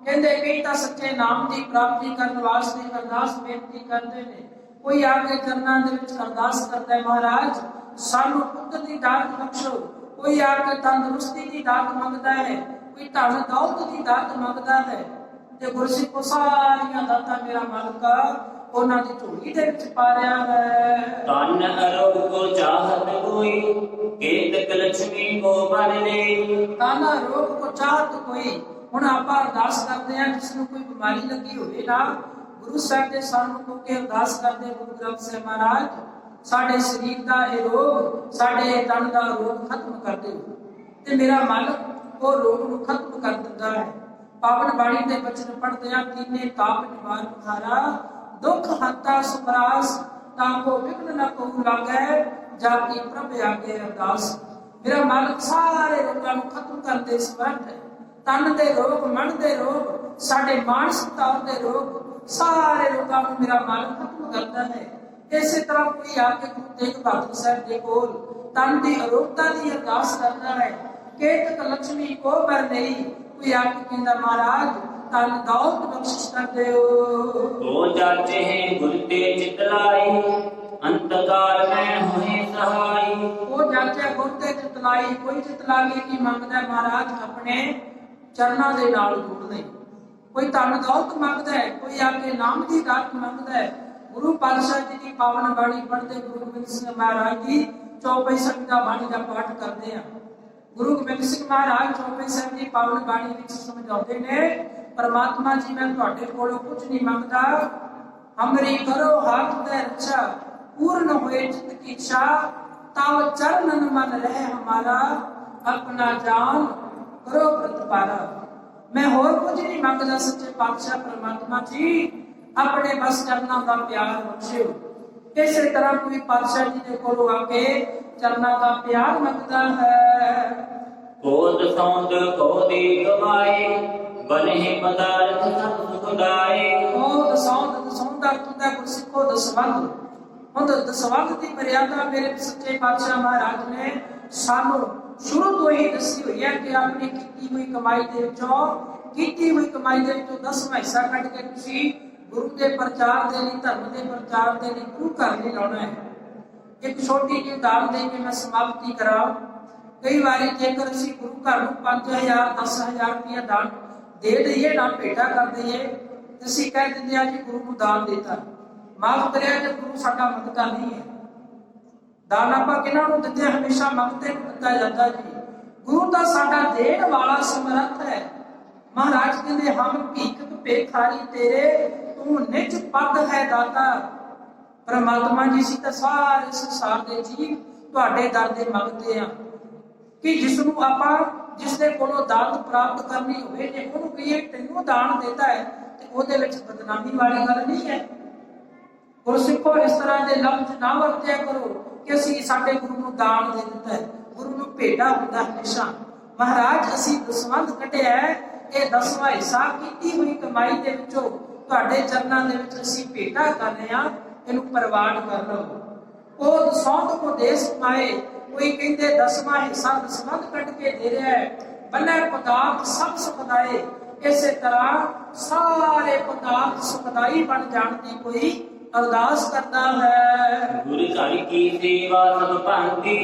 [SPEAKER 1] ਕਹਿੰਦੇ ਕਈ ਤਾਂ ਸੱਚੇ ਨਾਮ ਦੀ ਪ੍ਰਾਪਤੀ ਕਰਨ ਵਾਸਤੇ ਅਰਦਾਸ ਬੇਨਤੀ ਕਰਦੇ ਨੇ। ਕੋਈ ਆ ਕੇ ਚਰਨਾਂ ਦੇ ਵਿੱਚ ਅਰਦਾਸ ਕਰਦਾ ਹੈ, ਮਹਾਰਾਜ ਸਾਨੂੰ ਪੁੱਤਰ ਦੀ ਦਾਤ ਬਖਸ਼ੋ। ਕੋਈ ਆ ਕੇ ਤੰਦਰੁਸਤੀ ਦੀ ਦਾਤ ਮੰਗਦਾ ਹੈ, ਕੋਈ ਧਨ ਦੌਲਤ ਦੀ ਦਾਤ ਮੰਗਦਾ ਹੈ। ਤੇ ਗੁਰਸਿੱਖੋ ਸਾਰੀਆਂ ਦਾਤਾਂ ਮੇਰਾ ਮਾਲਕ ਉਹਨਾਂ ਦੀ ਝੋਲੀ ਦੇ ਵਿੱਚ ਪਾ ਰਿਹਾ ਹੈ।
[SPEAKER 2] ਤਨ ਅਰੋਗ ਕੋ ਚਾਹਤ ਕੋਈ ਕੇਤਕ ਲక్ష్ਮੀ ਕੋ ਬਨ ਲੈ।
[SPEAKER 1] ਤਨ ਅਰੋਗ ਕੋ ਚਾਹਤ ਕੋਈ। ਹੁਣ ਆਪਾਂ ਅਰਦਾਸ ਕਰਦੇ ਹਾਂ, ਜਿਸ ਨੂੰ ਕੋਈ ਬਿਮਾਰੀ ਲੱਗੀ ਹੋਵੇ ਨਾ, ਗੁਰੂ ਸਾਹਿਬ ਦੇ ਸਾਹਮਣੇ ਕੋ ਕੇ ਅਰਦਾਸ ਕਰਦੇ, ਗੁਰੂ ਗ੍ਰੰਥ ਸਾਹਿਬ ਮਹਾਰਾਜ ਸਾਡੇ ਸਰੀਰ ਦਾ ਇਹ ਰੋਗ, ਸਾਡੇ ਤਨ ਦਾ ਰੋਗ ਖਤਮ ਕਰ ਦਿਓ। ਤੇ ਮੇਰਾ ਮਾਲਕ ਉਹ ਰੋਗ ਨੂੰ ਖਤਮ ਕਰ ਦਿੰਦਾ ਹੈ। ਪਾਵਨ ਬਾਣੀ ਦੇ ਬਚਨ ਪੜ੍ਹਦੇ ਆ, ਕੀਨੇ ਤਾਪ ਨਿਵਾਰ ਬੁਖਾਰਾ ਦੁੱਖ ਹੰਤਾ ਸੁਪਰਾਸ, ਤਾਂ ਕੋ ਵਿਘਨ ਨ ਕੋ ਲਾਗੈ ਜਾ ਕੀ ਪ੍ਰਭ ਆਗੇ ਅਰਦਾਸ। ਮੇਰਾ ਮਾਲਕ ਸਾਰੇ ਰੋਗਾਂ ਨੂੰ ਖਤਮ ਕਰਨ ਦੇ ਸਮਰੱਥ ਹੈ। ਤਨ ਦੇ ਰੋਗ, ਮਨ ਦੇ ਰੋਗ, ਸਾਡੇ ਮਾਨਸਿਕ ਤੌਰ ਦੇ ਰੋਗ, ਸਾਰੇ ਰੋਗਾਂ ਨੂੰ ਮੇਰਾ ਮਾਲਕ ਖਤਮ ਕਰਦਾ ਹੈ। ਇਸੇ ਤਰ੍ਹਾਂ ਕੋਈ ਆ ਕੇ ਗੁਰੂ ਤੇਗ ਬਹਾਦਰ ਸਾਹਿਬ ਦੇ ਕੋਲ ਤਨ ਦੀ ਅਰੋਗਤਾ ਦੀ ਅਰਦਾਸ ਕਰਦਾ ਹੈ, ਕੇਤਕ ਲక్ష్ਮੀ ਕੋ ਬਰ ਨਹੀਂ। ਕੋਈ ਆ ਕੇ ਕਹਿੰਦਾ ਮਹਾਰਾਜ ਤਨ ਦੌਲਤ ਬਖਸ਼ਿਸ਼ ਕਰ ਦਿਓ।
[SPEAKER 2] ਤੋ ਜਾਚੇ ਹੈ ਗੁਰ ਤੇ ਚਿਤ ਲਾਈ ਅੰਤਕਾਲ ਮੈਂ ਹੋਏ ਸਹਾਈ।
[SPEAKER 1] ਉਹ ਜਾਚੇ ਗੁਰ ਤੇ ਚਿਤ ਲਾਈ, ਕੋਈ ਚਿਤ ਲਾ ਕੇ ਕੀ ਮੰਗਦਾ ਮਹਾਰਾਜ ਆਪਣੇ ਚਰਨਾਂ ਦੇ ਨਾਲ ਜੋੜ ਦੇ। ਕੋਈ ਧਨ ਦੌਲਤ ਮੰਗਦਾ ਹੈ, ਕੋਈ ਆ ਕੇ ਨਾਮ ਦੀ ਦਾਤ ਮੰਗਦਾ ਹੈ। ਗੁਰੂ ਪਾਤਸ਼ਾਹ ਜੀ ਦੀ ਪਾਵਨ ਬਾਣੀ ਪੜ੍ਹਦੇ ਗੁਰੂ ਗੋਬਿੰਦ ਸਿੰਘ ਮਹਾਰਾਜ ਜੀ ਚੌਪਈ ਸਾਹਿਬ ਦਾ ਬਾਣੀ ਦਾ ਪਾਠ ਕਰਦੇ ਆ। ਗੁਰੂ ਗੋਬਿੰਦ ਸਿੰਘ ਮਹਾਰਾਜ ਚੌਪਈ ਸਾਹਿਬ ਦੀ ਪਾਵਨ ਬਾਣੀ ਵਿੱਚ ਸਮਝਾਉਂਦੇ ਨੇ, ਪਰਮਾਤਮਾ ਜੀ ਮੈਂ ਤੁਹਾਡੇ ਕੋਲੋਂ ਕੁਝ ਨਹੀਂ ਮੰਗਦਾ, ਹਮਰੀ ਕਰੋ ਹੱਥ ਤੇ ਰੱਛਾ, पूर्ण हुए चित्त की इच्छा, ताव चरणन मन रहे हमारा, अपना जान करो व्रत पारा। मैं होर कुछ नहीं मंगदा सच्चे पातशाह परमात्मा जी, अपने बस चरणों का प्यार बख्शियो। इस तरह कोई पातशाह जी के कोलों आके चरणों का प्यार मंगदा है।
[SPEAKER 2] कोद सौंद कोदी कमाए, बने पदार्थ सब सुख दाए।
[SPEAKER 1] कोद सौंद दसौंदा तुंदा गुरसिखो दसवंद। ਹੁਣ ਦਸਵੰਧ ਦੀ ਮਰਿਆਦਾ ਮੇਰੇ ਸੱਚੇ ਪਾਤਸ਼ਾਹ ਮਹਾਰਾਜ ਨੇ ਸਾਨੂੰ ਸ਼ੁਰੂ ਤੋਂ ਹੀ ਦੱਸੀ ਹੋਈ ਹੈ ਕਿ ਆਪਣੀ ਕੀਤੀ ਹੋਈ ਕਮਾਈ ਦੇ ਵਿੱਚੋਂ 10ਵਾਂ ਹਿੱਸਾ ਕੱਢ ਕੇ ਤੁਸੀਂ ਗੁਰੂ ਦੇ ਪ੍ਰਚਾਰ ਦੇ ਲਈ, ਧਰਮ ਦੇ ਪ੍ਰਚਾਰ ਦੇ ਲਈ ਗੁਰੂ ਘਰ ਲਈ ਲਾਉਣਾ ਹੈ। ਇੱਕ ਛੋਟੀ ਜਿਹੀ ਉਦਾਹਰਨ ਦੇ ਕੇ ਮੈਂ ਸਮਾਪਤੀ ਕਰਾਂ। ਕਈ ਵਾਰੀ ਜੇਕਰ ਅਸੀਂ ਗੁਰੂ ਘਰ ਨੂੰ 5000 10,000 ਰੁਪਇਆ ਦਾਨ ਦੇ ਦਈਏ ਨਾ ਭੇਟਾ ਕਰ ਦਈਏ, ਅਸੀਂ ਕਹਿ ਦਿੰਦੇ ਆ ਜੀ ਗੁਰੂ ਨੂੰ ਦਾਨ ਦਿੱਤਾ। ਮਾਫ ਕਰਿਆ ਜੇ ਗੁਰੂ ਸਾਡਾ ਮੰਗਤਾ ਨਹੀਂ ਹੈ। ਦਾਨ ਆਪਾਂ ਕਿਹਨਾਂ ਨੂੰ ਦਿੰਦੇ, ਹਮੇਸ਼ਾ ਮੰਗਤੇ ਨੂੰ ਦਿੱਤਾ ਜਾਂਦਾ ਜੀ। ਗੁਰੂ ਤਾਂ ਸਾਡਾ ਦੇਣ ਵਾਲਾ ਸਮਰੱਥ ਹੈ। ਮਹਾਰਾਜ ਕਹਿੰਦੇ ਹਮ ਭੀਖ ਭੇਖਾਰੀ ਤੇਰੇ, ਤੂੰ ਨਿਜ ਪਦ ਹੈ ਦਾਤਾ। ਪਰਮਾਤਮਾ ਜੀ ਸੀ ਤਾਂ ਸਾਰੇ ਸੰਸਾਰ ਦੇ ਜੀਵ ਤੁਹਾਡੇ ਦਰ ਦੇ ਮੰਗਦੇ ਆ ਕਿ ਜਿਸ ਨੂੰ ਆਪਾਂ ਜਿਸ ਦੇ ਕੋਲੋਂ ਦਾਤ ਪ੍ਰਾਪਤ ਕਰਨੀ ਹੋਵੇ, ਜੇ ਉਹਨੂੰ ਕਹੀਏ ਤੈਨੂੰ ਦਾਨ ਦਿੱਤਾ ਹੈ ਤੇ ਉਹਦੇ ਵਿੱਚ ਬਦਨਾਮੀ ਵਾਲੀ ਗੱਲ ਨਹੀਂ ਹੈ। ਗੁਰਸਿੱਖੋ ਇਸ ਤਰ੍ਹਾਂ ਦੇ ਲਫ਼ਜ਼ ਨਾ ਵਰਤਿਆ ਕਰੋ ਕਿ ਅਸੀਂ ਸਾਡੇ ਗੁਰੂ ਨੂੰ ਦਾਨ ਦੇ ਦਿੱਤਾ ਹੈ। ਗੁਰੂ ਨੂੰ ਭੇਟਾ ਹੁੰਦਾ ਹਮੇਸ਼ਾ। ਮਹਾਰਾਜ ਅਸੀਂ ਦਸਵੰਧ ਕੱਢਿਆ, ਇਹ 10ਵਾਂ ਹਿੱਸਾ ਕੀਤੀ ਹੋਈ ਕਮਾਈ ਦੇ ਵਿੱਚੋਂ ਤੁਹਾਡੇ ਚਰਨਾਂ ਦੇ ਵਿੱਚ ਅਸੀਂ ਭੇਟਾ ਕਰ ਰਹੇ ਹਾਂ, ਇਹਨੂੰ ਪ੍ਰਵਾਨ ਕਰ ਲਓ। ਉਹ ਦਸੌਂਦ ਕੋ ਦੇਸ ਪਾਏ, ਕੋਈ ਕਹਿੰਦੇ 10ਵਾਂ ਹਿੱਸਾ ਦਸਵੰਧ ਕੱਢ ਕੇ ਦੇ ਰਿਹਾ ਹੈ। ਬੰਨੇ ਪਦਾਰਥ ਸਭ ਸੁਖਦਾਏ, ਇਸੇ ਤਰ੍ਹਾਂ ਸਾਰੇ ਪਦਾਰਥ ਸੁਖਦਾਈ ਬਣ ਜਾਣ ਦੀ ਕੋਈ ਅਰਦਾਸ ਕਰਦਾ ਹੈ।
[SPEAKER 2] ਗੁਰੂ ਘਰ ਕੀ ਸੇਵਾ ਸਭ ਭਾਂਤੀ,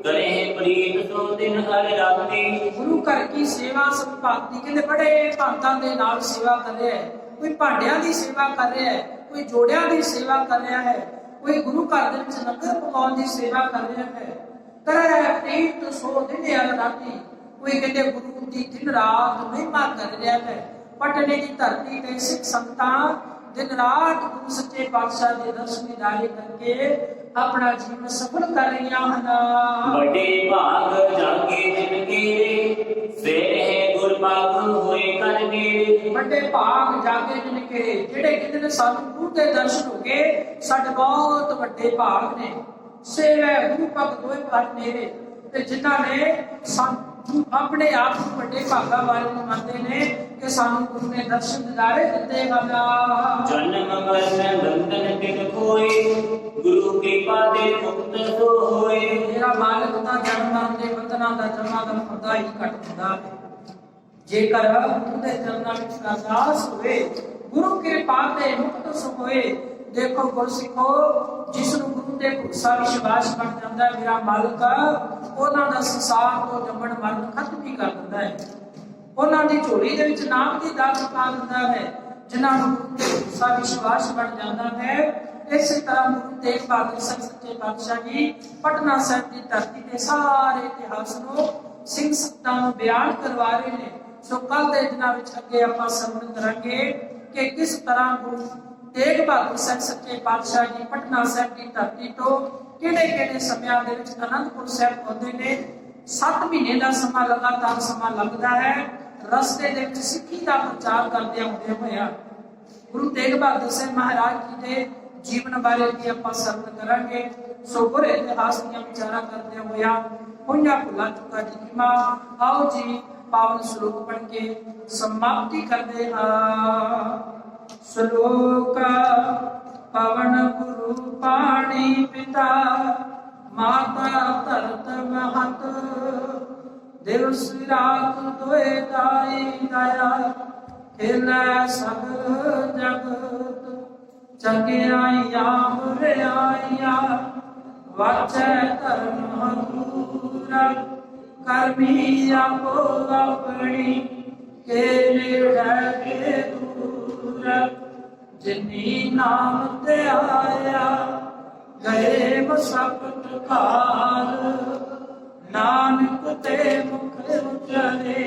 [SPEAKER 2] ਕਰੇ ਪ੍ਰੀਤ ਸੋ ਦਿਨ ਹਰ ਰਾਤੀ। ਗੁਰੂ
[SPEAKER 1] ਘਰ ਕੀ ਸੇਵਾ ਸਭ ਭਾਂਤੀ, ਕਹਿੰਦੇ ਬੜੇ ਭਾਂਤਾਂ ਦੇ ਨਾਲ ਸੇਵਾ ਕਰ ਰਿਹਾ ਹੈ। ਕੋਈ ਭਾਂਡਿਆਂ ਦੀ ਸੇਵਾ ਕਰ ਰਿਹਾ ਹੈ, ਕੋਈ ਜੋੜਿਆਂ ਦੀ ਸੇਵਾ ਕਰ ਰਿਹਾ ਹੈ, ਕੋਈ ਗੁਰੂ ਘਰ ਦੇ ਵਿੱਚ ਲੰਗਰ ਪਕਾਉਣ ਦੀ ਸੇਵਾ ਕਰ ਰਿਹਾ ਹੈ। ਕਰੇ ਪ੍ਰੀਤ ਸੋ ਦਿਨ ਹਰ ਰਾਤੀ, ਕੋਈ ਕਹਿੰਦੇ ਗੁਰੂ ਦੀ ਦਿਨ ਰਾਤ ਮਹਿਮਾ ਕਰ ਰਿਹਾ ਹੈ। ਪਟਨੇ ਦੀ ਧਰਤੀ ਤੇ ਸਿੱਖ ਸੰਗਤਾਂ दिन रात गुरु सच्चे पातशाह के दर्शन दीदारे करके अपना जीवन सफल कर रही हैं।
[SPEAKER 2] बड़े भाग जागे जिनके, सेरे गुरबाग होए कर मेरे।
[SPEAKER 1] बड़े भाग जागे जिनके, जेड़े कहते ने सानू गुरु के दर्शन हो गए, साडे बहुत बड़े भाग ने। सेवे गुरु पग दोए पर मेरे, ते जिन्हां ने अपने आप को बड़े भागा वाले मानते ने कि सानू गुरु ने दर्शन दिदारे दिते हैं।
[SPEAKER 2] जन्म मरण बंधन बिन खोए, गुरु कृपा दे मुक्त सो होए।
[SPEAKER 1] मेरा मालिक दा जन्म मरण दे बंधनां दा जमा दा खुदा ही कट दिंदा है। जेकर गुरु दे चरनां विच अरदास होवे, गुरु कृपा दे मुक्त सो होए। देखो गुरसिखो, जिसनू गुरु ते भरोसा विश्वास बन जाता है, मेरा मालिक ਉਹਨਾਂ ਦਾ ਸੰਸਾਰ ਤੋਂ ਜੰਮਣ ਮਰਨ ਖਤਮ ਹੀ ਕਰ ਦਿੰਦਾ ਹੈ। ਉਹਨਾਂ ਦੀ ਝੋਲੀ ਦੇ ਵਿੱਚ ਨਾਮ ਦੀ ਦਾਤ ਪਾ ਦਿੰਦਾ ਹੈ। ਜਿਨ੍ਹਾਂ ਨੂੰ ਗੁਰੂ ਤੇ ਭਰੋਸਾ ਵਿਸ਼ਵਾਸ ਬਣ ਜਾਂਦਾ ਹੈ, ਇਸੇ ਤਰ੍ਹਾਂ ਗੁਰੂ ਤੇਗ ਬਹਾਦਰ ਸਾਹਿਬ ਸੱਚੇ ਪਾਤਸ਼ਾਹ ਜੀ ਪਟਨਾ ਸਾਹਿਬ ਦੀ ਧਰਤੀ ਦੇ ਸਾਰੇ ਇਤਿਹਾਸ ਨੂੰ ਸਿੰਘ ਸੰਤਾਂ ਨੂੰ ਬਿਆਨ ਕਰਵਾ ਰਹੇ ਨੇ। ਸੋ ਕੱਲ ਦੇ ਦਿਨਾਂ ਵਿੱਚ ਅੱਗੇ ਆਪਾਂ ਸਰਵਣ ਕਰਾਂਗੇ ਕਿ ਕਿਸ ਤਰ੍ਹਾਂ ਗੁਰੂ ਤੇਗ ਬਹਾਦਰ ਸਾਹਿਬ ਸੱਚੇ ਪਾਤਸ਼ਾਹ ਜੀ ਪਟਨਾ ਸਾਹਿਬ ਦੀ ਧਰਤੀ ਤੋਂ ਕਿਹੜੇ ਸਮਿਆਂ ਦੇ ਵਿੱਚ ਅਨੰਦਪੁਰ ਸਾਹਿਬ ਪਹੁੰਚਦੇ ਨੇ। 7 ਮਹੀਨੇ ਦਾ ਸਮਾਂ ਲਗਾਤਾਰ ਸਮਾਂ ਲੱਗਦਾ ਹੈ। ਰਸਤੇ ਦੇ ਵਿੱਚ ਸਿੱਖੀ ਦਾ ਪ੍ਰਚਾਰ ਕਰਦੇ ਹੁੰਦੇ ਹੋਇਆ ਗੁਰੂ ਤੇਗ ਬਹਾਦਰ ਸਾਹਿਬ ਮਹਾਰਾਜ ਜੀ ਦੇ ਜੀਵਨ ਬਾਰੇ ਵੀ ਆਪਾਂ ਸਰਵਣ ਕਰਾਂਗੇ। ਸੋ ਗੁਰੇ ਇਤਿਹਾਸ ਦੀਆਂ ਵਿਚਾਰਾਂ ਕਰਦੇ ਹੋਇਆ ਹੋਈਆਂ ਭੁੱਲਾਂ ਚੁੱਕਾ ਜੀ ਦੀ ਮਾਂ, ਆਓ ਜੀ ਪਾਵਨ ਸ਼ਲੋਕ ਪੜ੍ਹ ਕੇ ਸਮਾਪਤੀ ਕਰਦੇ ਹਾਂ। ਸ਼ਲੋਕ पवन गुरु पाणी पिता, माता धरत महत, दिवस रात दोए दाई दया, खेलै सगल जगत, चंगियाइया बुराइया, वाचै धर्म हदूरा, करमी आपो अपनी, के नेड़े के दूर। जिनी नाम ते आया ਗਏ ਬਸਪਤ ਘਾਲ ਨਾਨਕ ਤੇ ਮੁਖ ਉਚਰੇ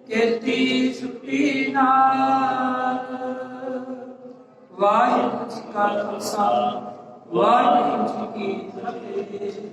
[SPEAKER 1] ਕੀਤੀ ਛੁੱਟੀ ਨਾਲ। ਵਾਹਿਗੁਰੂ ਜੀ ਕਾ ਖਾਲਸਾ ਵਾਹਿਗੁਰੂ ਜੀ ਕੀ ਫਤਿਹ।